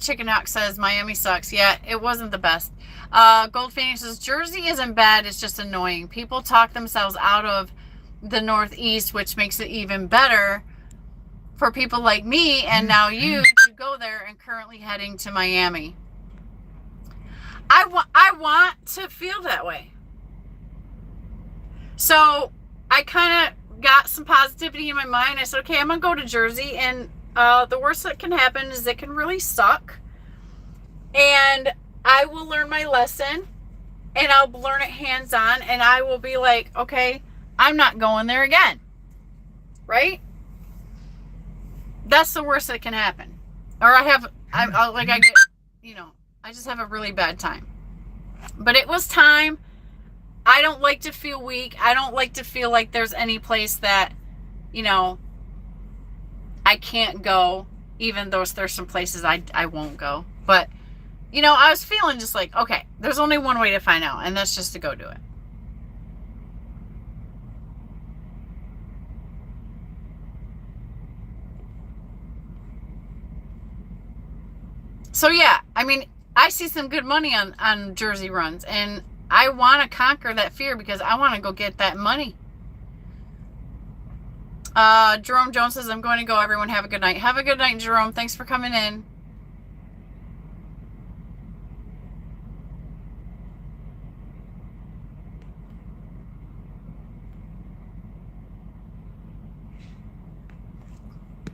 Chicken Hawk says, Miami sucks. Yeah, it wasn't the best. Gold Phoenix says, Jersey isn't bad, it's just annoying. People talk themselves out of the Northeast, which makes it even better for people like me and now you to go there and currently heading to Miami. I want to feel that way. So I kind of got some positivity in my mind. I said, okay, I'm going to go to Jersey, and the worst that can happen is it can really suck. And I will learn my lesson, and I'll learn it hands-on, and I will be like, okay, I'm not going there again. Right? That's the worst that can happen. Or I get, I just have a really bad time. But it was time. I don't like to feel weak. I don't like to feel like there's any place that, I can't go, even though there's some places I won't go. But, I was feeling just like, okay, there's only one way to find out, and that's just to go do it. So, yeah, I see some good money on Jersey runs, and I want to conquer that fear because I want to go get that money. Jerome Jones says, I'm going to go. Everyone have a good night. Have a good night, Jerome. Thanks for coming in.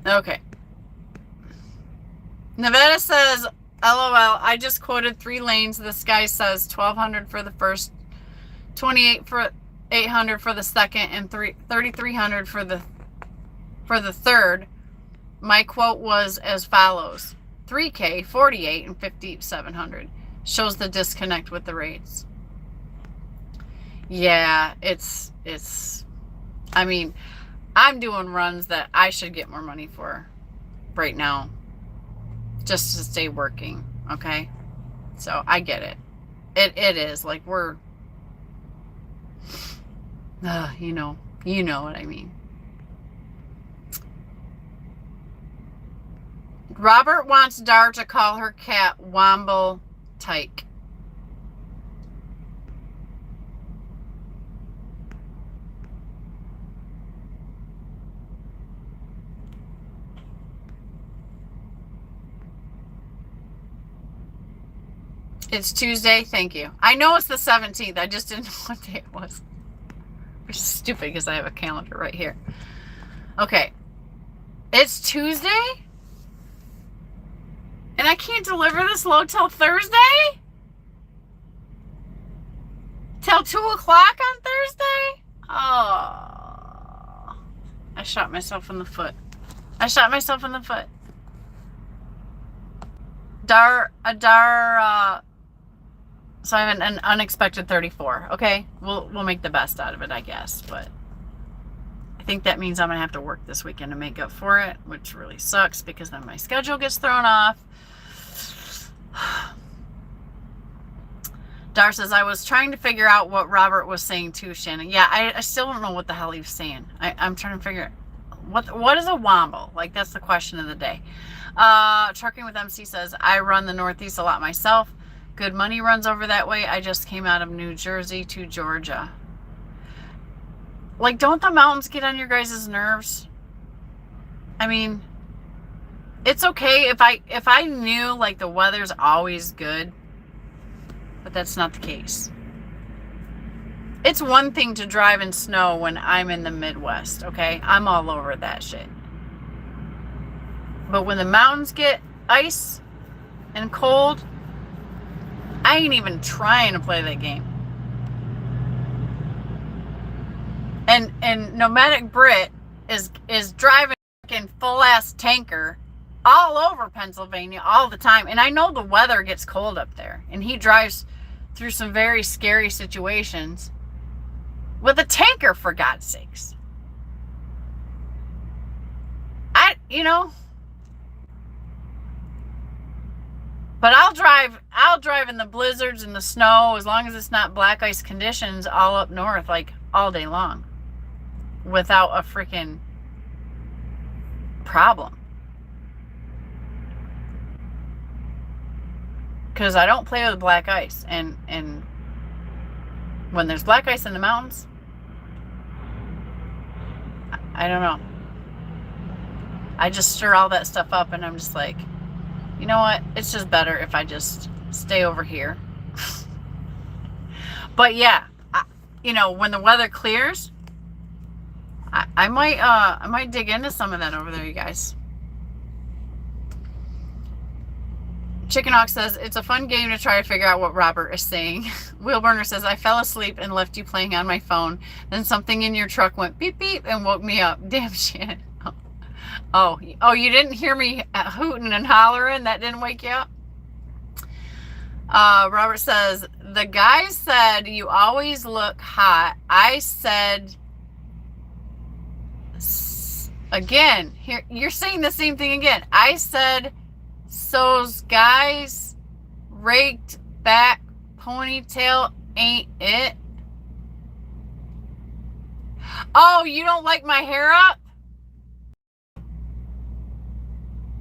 Okay. Nevada says, LOL, I just quoted 3 lanes. This guy says $1,200 for the first, $2,800 for $800 for the second, and $3,300 for the third. My quote was as follows: $3K, $48, and $5,700. Shows the disconnect with the rates. Yeah, I'm doing runs that I should get more money for right now, just to stay working, okay? So I get it. It is like we're, you know what I mean. Robert wants Dar to call her cat Womble Tyke. It's Tuesday. Thank you. I know it's the 17th. I just didn't know what day it was. Which is stupid because I have a calendar right here. Okay. It's Tuesday? And I can't deliver this load till Thursday? Till 2 o'clock on Thursday? Oh. I shot myself in the foot. So I have an unexpected 34. Okay, we'll make the best out of it, I guess. But I think that means I'm gonna have to work this weekend to make up for it, which really sucks because then my schedule gets thrown off. Dar says, I was trying to figure out what Robert was saying too, Shannon. Yeah, I still don't know what the hell he was saying. I'm trying to figure what is a womble? Like, that's the question of the day. Trucking with MC says, I run the Northeast a lot myself. Good money runs over that way. I just came out of New Jersey to Georgia. Like, don't the mountains get on your guys' nerves? I mean, it's okay if I knew like the weather's always good, but that's not the case. It's one thing to drive in snow when I'm in the Midwest, okay? I'm all over that shit. But when the mountains get ice and cold, I ain't even trying to play that game. And Nomadic Brit is driving a full ass tanker all over Pennsylvania all the time. And I know the weather gets cold up there. And he drives through some very scary situations with a tanker, for God's sakes. But I'll drive in the blizzards and the snow as long as it's not black ice conditions all up north, like all day long, without a freaking problem. Because I don't play with black ice, and when there's black ice in the mountains, I don't know. I just stir all that stuff up, and I'm just like, you know what? It's just better if I just stay over here. But yeah, when the weather clears, I might dig into some of that over there, you guys. Chicken Hawk says, it's a fun game to try to figure out what Robert is saying. Wheelburner says, I fell asleep and left you playing on my phone. Then something in your truck went beep beep and woke me up. Damn shit. Oh, you didn't hear me hooting and hollering? That didn't wake you up? Robert says, the guy said, you always look hot. I said, again, here, you're saying the same thing again. I said, so's guys raked back ponytail ain't it? Oh, you don't like my hair up?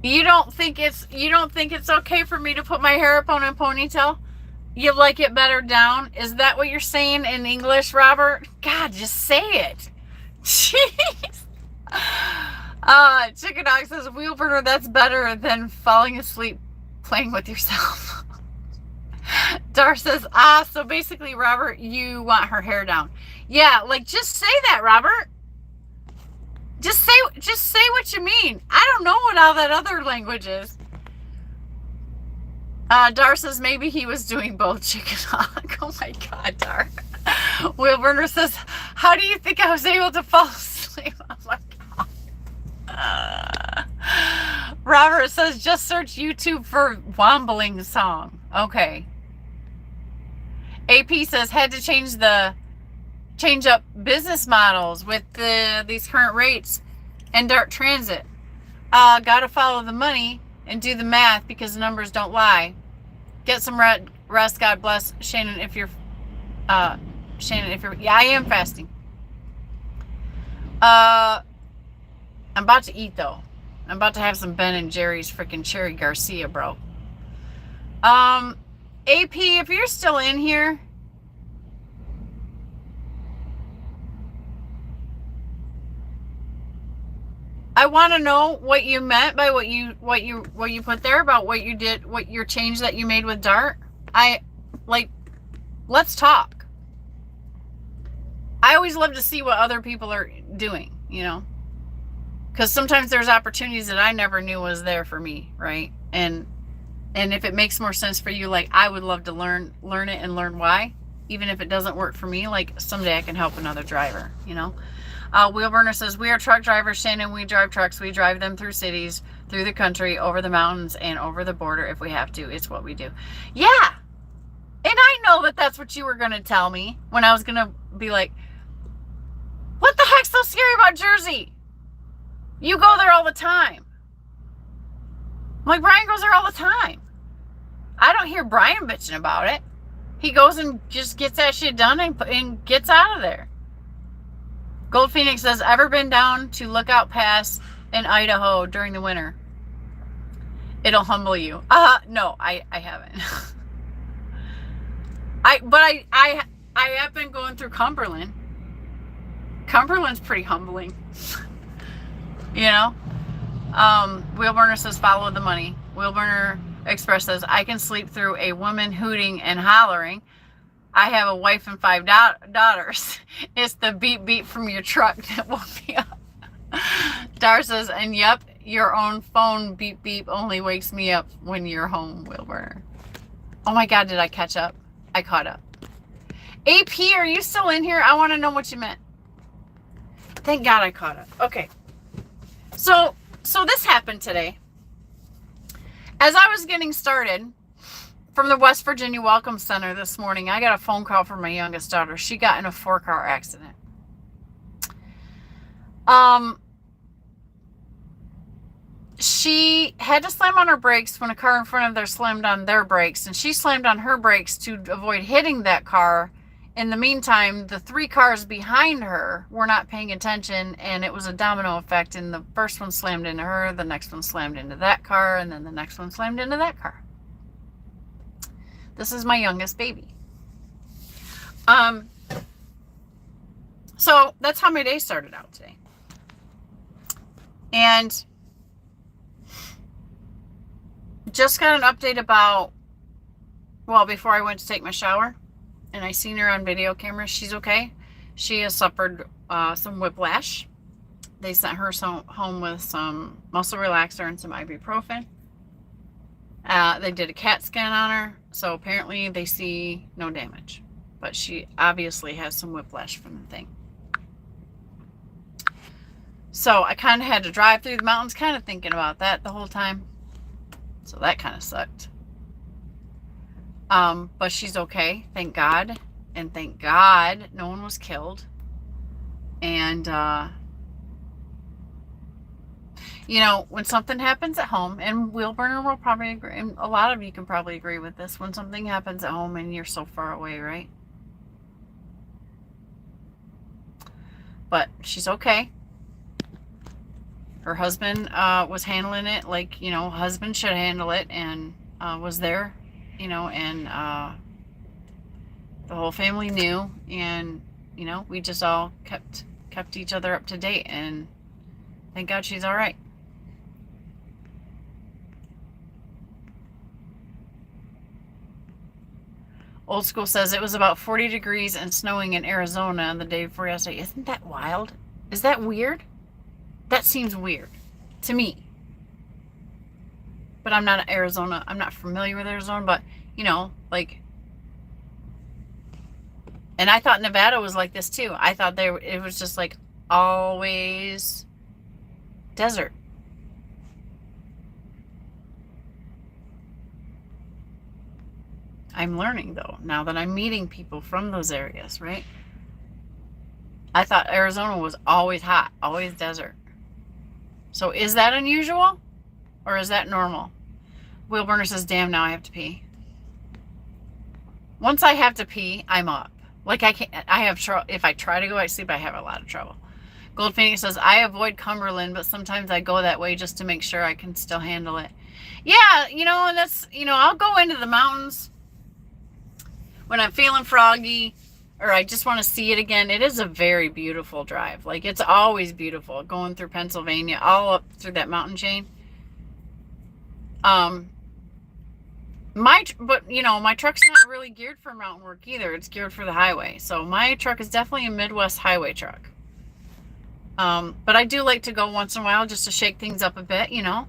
You don't think it's okay for me to put my hair up on a ponytail? You like it better down? Is that what you're saying in English, Robert? God, just say it. Jeez. Chicken Dog says, Wheelburner, that's better than falling asleep playing with yourself. Dar says, so basically, Robert, you want her hair down. Yeah, like, just say that, Robert. Just say what you mean. I don't know what all that other language is. Dar says maybe he was doing both, Chicken Hawk. Oh my God, Dar. Wheelburner says, how do you think I was able to fall asleep? Oh my God. Robert says, just search YouTube for wombling song. Okay. AP says, had to change up business models with these current rates and Dart Transit. Gotta follow the money and do the math because the numbers don't lie. Get some rest. God bless. Shannon, if you're yeah, I am fasting. I'm about to eat though. I'm about to have some Ben and Jerry's freaking Cherry Garcia, bro. AP, if you're still in here, I want to know what you meant by what you put there about what you did, what your change that you made with Dart. Let's talk. I always love to see what other people are doing, because sometimes there's opportunities that I never knew was there for me, right? And if it makes more sense for you, like, I would love to learn it and learn why, even if it doesn't work for me. Like, someday I can help another driver, Wheelburner says, we are truck drivers, Shannon. We drive trucks. We drive them through cities, through the country, over the mountains, and over the border if we have to. It's what we do. Yeah. And I know that that's what you were going to tell me when I was going to be like, what the heck's so scary about Jersey? You go there all the time. I'm like, Brian goes there all the time. I don't hear Brian bitching about it. He goes and just gets that shit done and gets out of there. Gold Phoenix says, ever been down to Lookout Pass in Idaho during the winter? It'll humble you. No, I haven't. I have been going through Cumberland. Cumberland's pretty humbling. You know? Wheelburner says, follow the money. Wheelburner Express says, I can sleep through a woman hooting and hollering. I have a wife and 5 daughters. It's the beep beep from your truck that woke me up. Dar says, and yep, your own phone beep beep only wakes me up when you're home, Wheelburner. Oh my God, did I catch up? I caught up. AP, are you still in here? I want to know what you meant. Thank God I caught up. Okay. So this happened today. As I was getting started from the West Virginia Welcome Center this morning, I got a phone call from my youngest daughter. She got in a 4-car accident. She had to slam on her brakes when a car in front of her slammed on their brakes, and she slammed on her brakes to avoid hitting that car. In the meantime, the 3 cars behind her were not paying attention, and it was a domino effect, and the first one slammed into her, the next one slammed into that car, and then the next one slammed into that car. This is my youngest baby. So that's how my day started out today. And just got an update about, well, before I went to take my shower, and I seen her on video camera. She's okay. She has suffered some whiplash. They sent her home with some muscle relaxer and some ibuprofen. They did a CAT scan on her, so apparently they see no damage. But she obviously has some whiplash from the thing. So I kind of had to drive through the mountains kind of thinking about that the whole time. So that kind of sucked. But she's okay, thank God. And thank God no one was killed. And, you know, when something happens at home, and Wheelburner will probably agree, and a lot of you can probably agree with this, when something happens at home and you're so far away, right? But she's okay. Her husband was handling it like, you know, husband should handle it, and was there, you know, and the whole family knew, and, you know, we just all kept each other up to date, and thank God she's all right. Old School says it was about 40 degrees and snowing in Arizona the day before yesterday. Isn't that wild? Is that weird? That seems weird to me. But I'm not Arizona. I'm not familiar with Arizona, but, you know, like, and I thought Nevada was like this too. I thought it was just like always desert. I'm learning though, now that I'm meeting people from those areas, right? I thought Arizona was always hot, always desert. So is that unusual or is that normal? Wheelburner says, damn, now I have to pee. Once I have to pee, I'm up. Like I have trouble. If I try to go to sleep, I have a lot of trouble. Gold Phoenix says, I avoid Cumberland, but sometimes I go that way just to make sure I can still handle it. Yeah, you know, and that's, you know, I'll go into the mountains when I'm feeling froggy or I just want to see it again. It is a very beautiful drive. Like, it's always beautiful going through Pennsylvania, all up through that mountain chain. But you know, my truck's not really geared for mountain work either. It's geared for the highway. So my truck is definitely a Midwest highway truck. But I do like to go once in a while just to shake things up a bit, you know.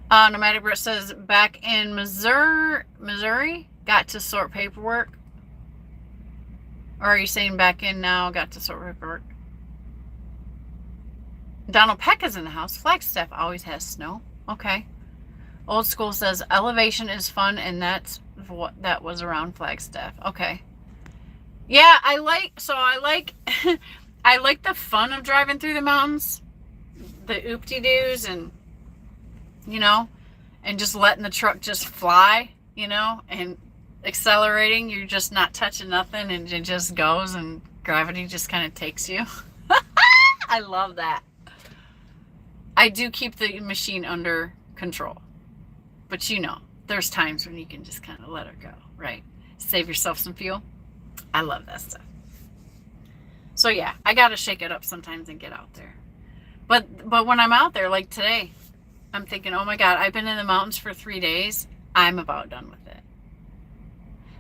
Nomadic Brit says, back in Missouri, got to sort paperwork. Or are you saying back in now, got to sort paperwork? Donald Peck is in the house. Flagstaff always has snow. Okay. Old School says elevation is fun, and that's what that was around Flagstaff. Okay. Yeah, I like I like the fun of driving through the mountains, the oopty-doos, and and just letting the truck just fly, and accelerating. You're just not touching nothing, and it just goes, and gravity just kind of takes you. I love that. I do keep the machine under control, but there's times when you can just kind of let it go, right? Save yourself some fuel. I love that stuff. So yeah, I gotta shake it up sometimes and get out there. But when I'm out there, like today, I'm thinking, oh my God, I've been in the mountains for 3 days. I'm about done with it.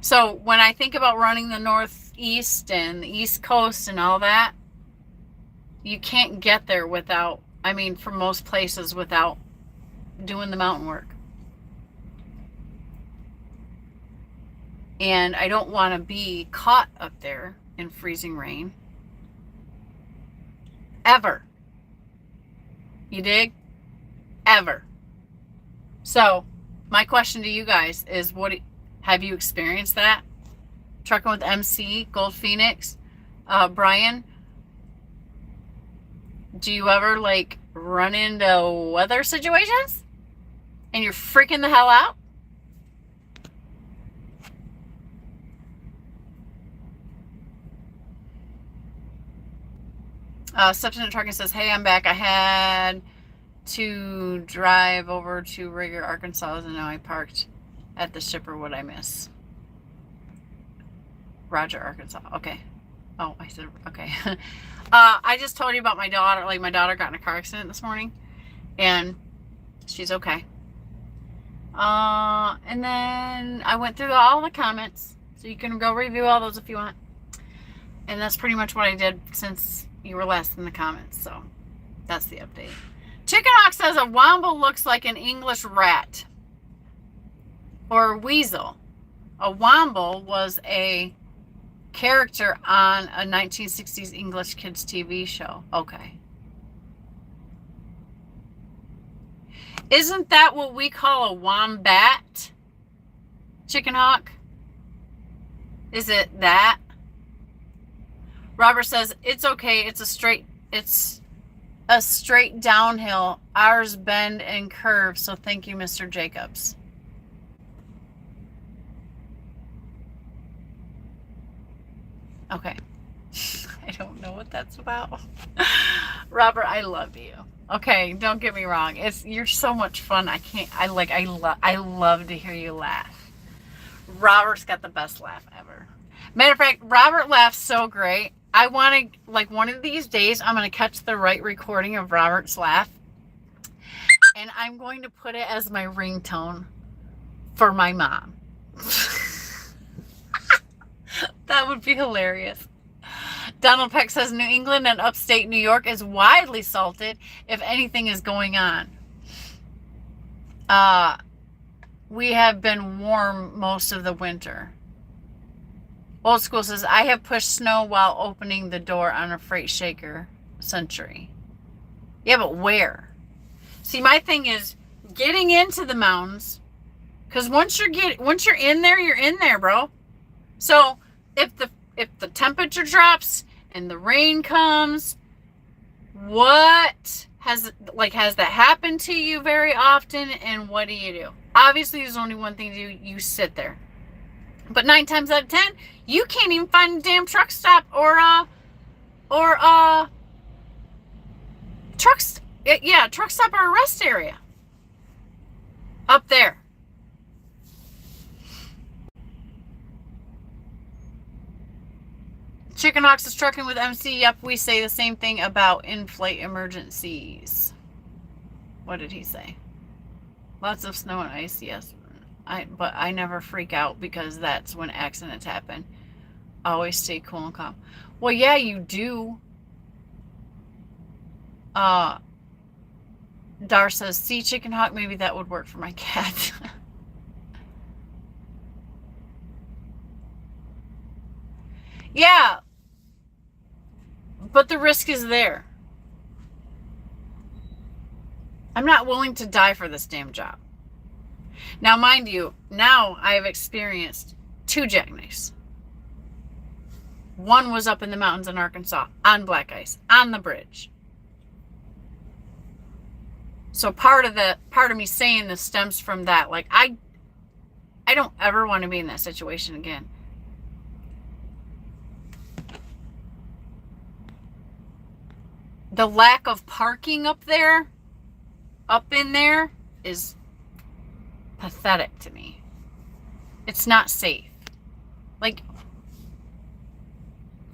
So when I think about running the Northeast and the East Coast and all that, you can't get there without, for most places, without doing the mountain work. And I don't want to be caught up there in freezing rain. Ever. You dig? Ever. So, my question to you guys is, have you experienced that? Trucking with MC, Gold Phoenix, Brian, do you ever run into weather situations and you're freaking the hell out? Substantive Trucking says, hey, I'm back. I had to drive over to Rigger, Arkansas, and now I parked at the shipper. What'd I miss? Roger, Arkansas. Okay. Oh, I said, okay. I just told you about my daughter. My daughter got in a car accident this morning, and she's okay. And then I went through all the comments, so you can go review all those if you want. And that's pretty much what I did since you were last in the comments. So that's the update. Chicken Hawk says a womble looks like an English rat or a weasel. A womble was a character on a 1960s English kids TV show. Okay. Isn't that what we call a wombat? Chicken Hawk? Is it that? Robert says, it's okay. It's a straight downhill. Ours bend and curve. So thank you, Mr. Jacobs. Okay. I don't know what that's about. Robert, I love you. Okay, don't get me wrong. You're so much fun. I love to hear you laugh. Robert's got the best laugh ever. Matter of fact, Robert laughs so great. I want to, one of these days, I'm going to catch the right recording of Robert's laugh. And I'm going to put it as my ringtone for my mom. That would be hilarious. Donald Peck says New England and upstate New York is widely salted if anything is going on. We have been warm most of the winter. Old School says, I have pushed snow while opening the door on a freight shaker Century. Yeah, but where? See, my thing is getting into the mountains, because once you're in there, you're in there, bro. So if the temperature drops and the rain comes, what has that happened to you very often? And what do? Obviously, there's only one thing to do. You sit there. But 9 times out of 10, you can't even find a damn truck stop or truck stop or a rest area up there. Chicken Hawks is trucking with MC. Yep, we say the same thing about in-flight emergencies. What did he say? Lots of snow and ice, yes. But I never freak out because that's when accidents happen. Always stay cool and calm. Well, yeah, you do. Dar says, see, Chicken Hawk, maybe that would work for my cat. Yeah. But the risk is there. I'm not willing to die for this damn job. Now, mind you, now I have experienced 2 jackknifes. One was up in the mountains in Arkansas, on black ice, on the bridge. So part of me saying this stems from that. Like, I don't ever want to be in that situation again. The lack of parking up in there, is pathetic to me. It's not safe. Like,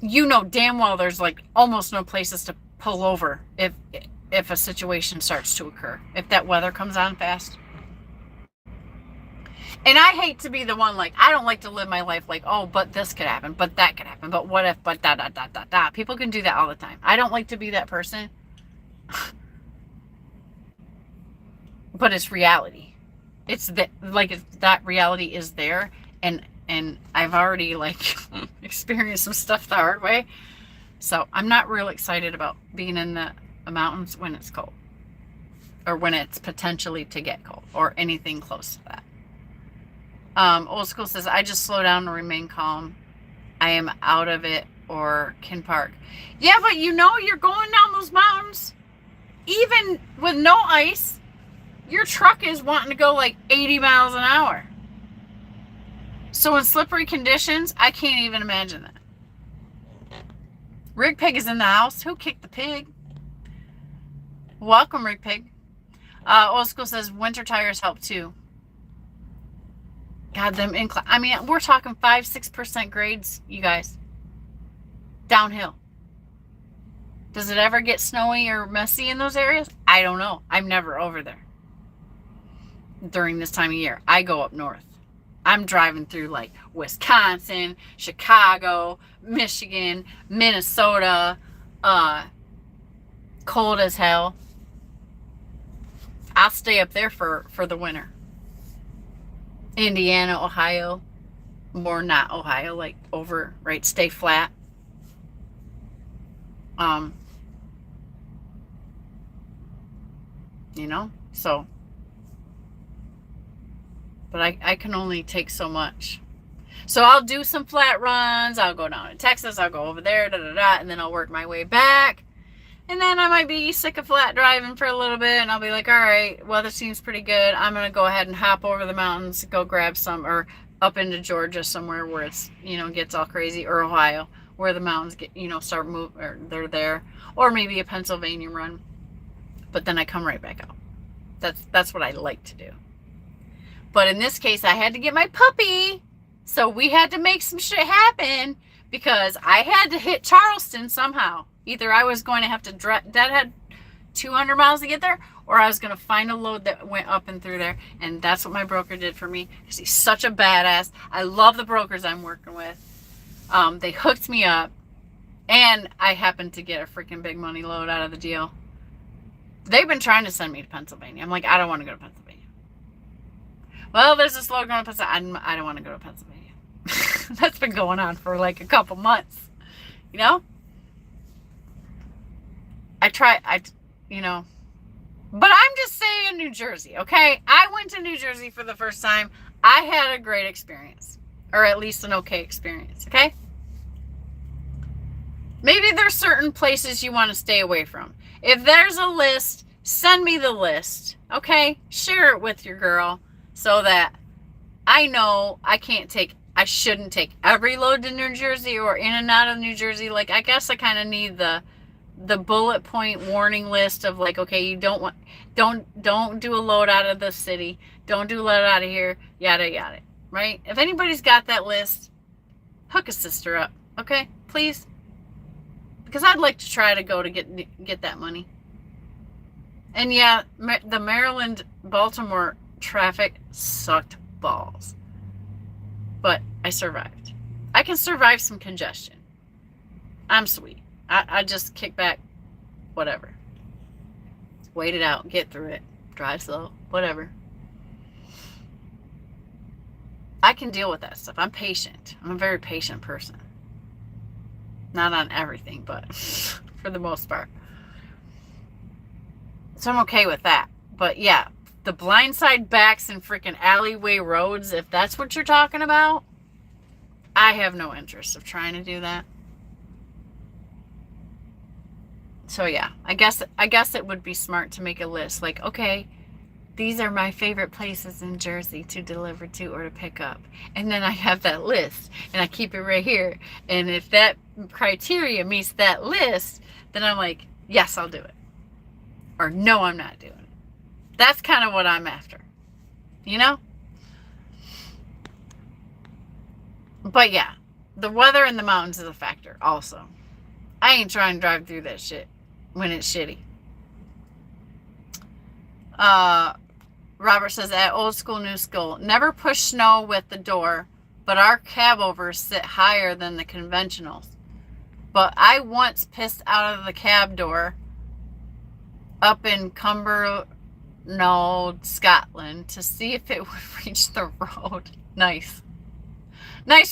you know damn well there's like almost no places to pull over if a situation starts to occur, if that weather comes on fast. And I hate to be the one, like, I don't like to live my life like, oh, but this could happen, but that could happen, but what if, but da da da da da. People can do that all the time. I don't like to be that person. But it's reality. It's that, like, that reality is there, and I've already, like, experienced some stuff the hard way. So I'm not real excited about being in the mountains when it's cold, or when it's potentially to get cold, or anything close to that. Old School says, I just slow down and remain calm. I am out of it or can park. Yeah, but you know you're going down those mountains, even with no ice, your truck is wanting to go like 80 miles an hour. So in slippery conditions, I can't even imagine that. Rig Pig is in the house. Who kicked the pig? Welcome, Rig Pig. Old School says, winter tires help too. God, them incline. I mean, we're talking 5-6% grades, you guys. Downhill. Does it ever get snowy or messy in those areas? I don't know. I'm never over there during this time of year. I go up north. I'm driving through like Wisconsin, Chicago, Michigan, Minnesota, cold as hell. I'll stay up there for the winter. Indiana, Ohio, more not Ohio, like over, right, stay flat. You know, so, but I can only take so much. So I'll do some flat runs. I'll go down to Texas. I'll go over there, and then I'll work my way back. And then I might be sick of flat driving for a little bit, and I'll be like, all right, weather seems pretty good. I'm going to go ahead and hop over the mountains, go grab some, or up into Georgia somewhere where it's, you know, gets all crazy, or Ohio, where the mountains get, you know, start moving, or they're there, or maybe a Pennsylvania run. But then I come right back out. That's what I like to do. But in this case, I had to get my puppy, so we had to make some shit happen, because I had to hit Charleston somehow. Either I was going to have to deadhead 200 miles to get there, or I was going to find a load that went up and through there. And that's what my broker did for me, because he's such a badass. I love the brokers I'm working with. They hooked me up, and I happened to get a freaking big money load out of the deal. They've been trying to send me to Pennsylvania. I'm like, I don't want to go to Pennsylvania. Well, there's this load going to Pennsylvania. I don't want to go to Pennsylvania. That's been going on for like a couple months, you know? You know, but I'm just saying New Jersey, okay? I went to New Jersey for the first time. I had a great experience, or at least an okay experience, okay? Maybe there's certain places you want to stay away from. If there's a list, send me the list, okay? Share it with your girl so that I know I shouldn't take every load to New Jersey or in and out of New Jersey. Like, I guess I kind of need the bullet point warning list of like, okay, you don't do a load out of the city, don't do a load out of here, yada yada, right? If anybody's got that list, hook a sister up, okay, please, because I'd like to try to go to get that money. And yeah, the Maryland Baltimore traffic sucked balls, but I survived. I can survive some congestion. I'm sweet. I just kick back, whatever. Wait it out, get through it, drive slow, whatever. I can deal with that stuff. I'm patient. I'm a very patient person. Not on everything, but for the most part. So I'm okay with that. But yeah, the blindside backs and freaking alleyway roads, if that's what you're talking about, I have no interest of trying to do that. So yeah, I guess it would be smart to make a list. Like, okay, these are my favorite places in Jersey to deliver to or to pick up. And then I have that list and I keep it right here. And if that criteria meets that list, then I'm like, yes, I'll do it. Or no, I'm not doing it. That's kind of what I'm after. You know? But yeah, the weather in the mountains is a factor also. I ain't trying to drive through that shit when it's shitty. Robert says, at old school, new school, never push snow with the door, but our cab overs sit higher than the conventionals. But I once pissed out of the cab door up in Cumbernauld, Scotland, to see if it would reach the road. Nice,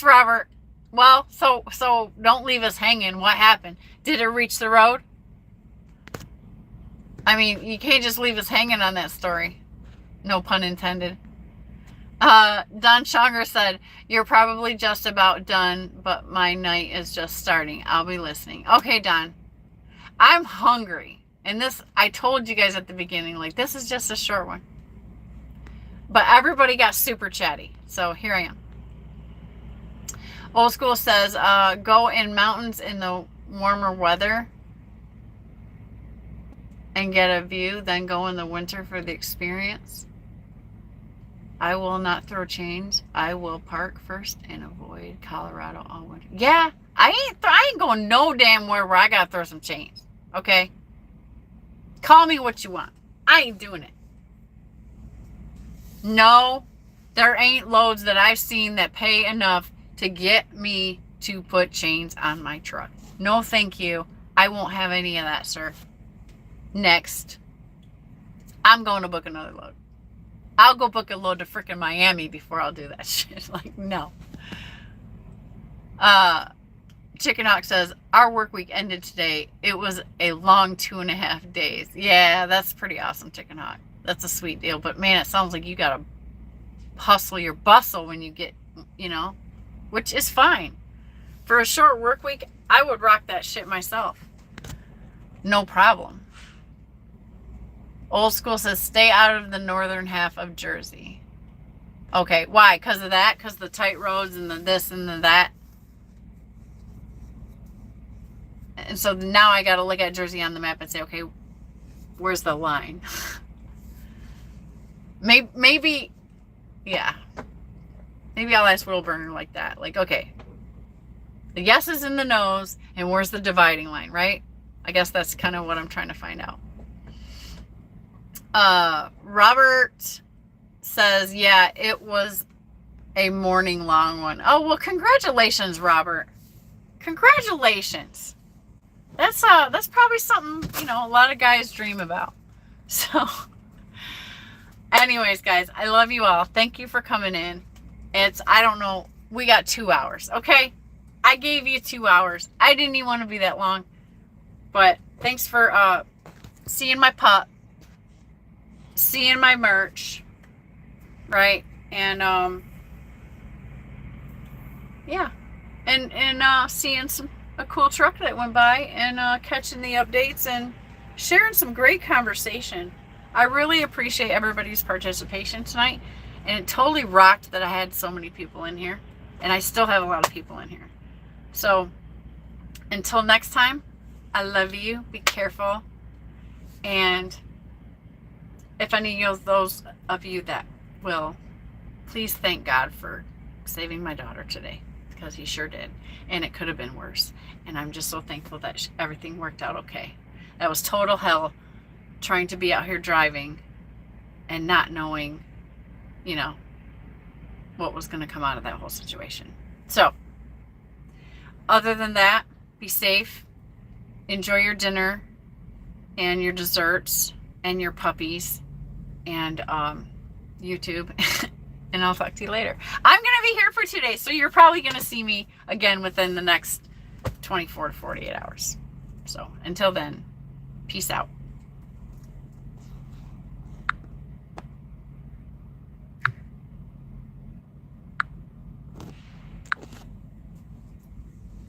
Robert. Well, so don't leave us hanging. What happened? Did it reach the road? I mean, you can't just leave us hanging on that story. No pun intended. Don Shonger said, you're probably just about done, but my night is just starting. I'll be listening. Okay, Don. I'm hungry. And this, I told you guys at the beginning, like, this is just a short one. But everybody got super chatty. So here I am. Old School says, go in mountains in the warmer weather and get a view, then go in the winter for the experience. I will not throw chains. I will park first and avoid Colorado all winter. Yeah, I ain't going no damn where I gotta throw some chains. Okay? Call me what you want. I ain't doing it. No, there ain't loads that I've seen that pay enough to get me to put chains on my truck. No, thank you. I won't have any of that, sir. Next. I'm going to book another load. I'll go book a load to frickin' Miami before I'll do that shit. Like, no. Chicken Hawk says, our work week ended today. It was a long 2.5 days. Yeah, that's pretty awesome, Chicken Hawk. That's a sweet deal. But man, it sounds like you gotta hustle your bustle when you get, you know, which is fine. For a short work week, I would rock that shit myself. No problem. Old School says, stay out of the northern half of Jersey. Okay, why? Because of that? Because the tight roads and the this and the that? And so now I got to look at Jersey on the map and say, okay, where's the line? Maybe, yeah. Maybe I'll ask Will Burner like that. Like, okay, the yeses and the nos, and where's the dividing line, right? I guess that's kind of what I'm trying to find out. Robert says, yeah, it was a morning long one. Oh, well, congratulations, Robert. Congratulations. That's probably something, you know, a lot of guys dream about. So anyways, guys, I love you all. Thank you for coming in. I don't know, we got 2 hours, okay? I gave you 2 hours. I didn't even want to be that long. But thanks for seeing my pup, seeing my merch, right? And yeah, and seeing a cool truck that went by, and catching the updates and sharing some great conversation. I really appreciate everybody's participation tonight, and it totally rocked that I had so many people in here, and I still have a lot of people in here. So until next time, I love you. Be careful. And if any of those of you that will, please thank God for saving my daughter today, because he sure did. And it could have been worse. And I'm just so thankful that everything worked out okay. That was total hell, trying to be out here driving and not knowing, you know, what was going to come out of that whole situation. So, other than that, be safe. Enjoy your dinner and your desserts and your puppies and YouTube. And I'll talk to you later. I'm going to be here for 2 days, so you're probably going to see me again within the next 24 to 48 hours. So until then, peace out.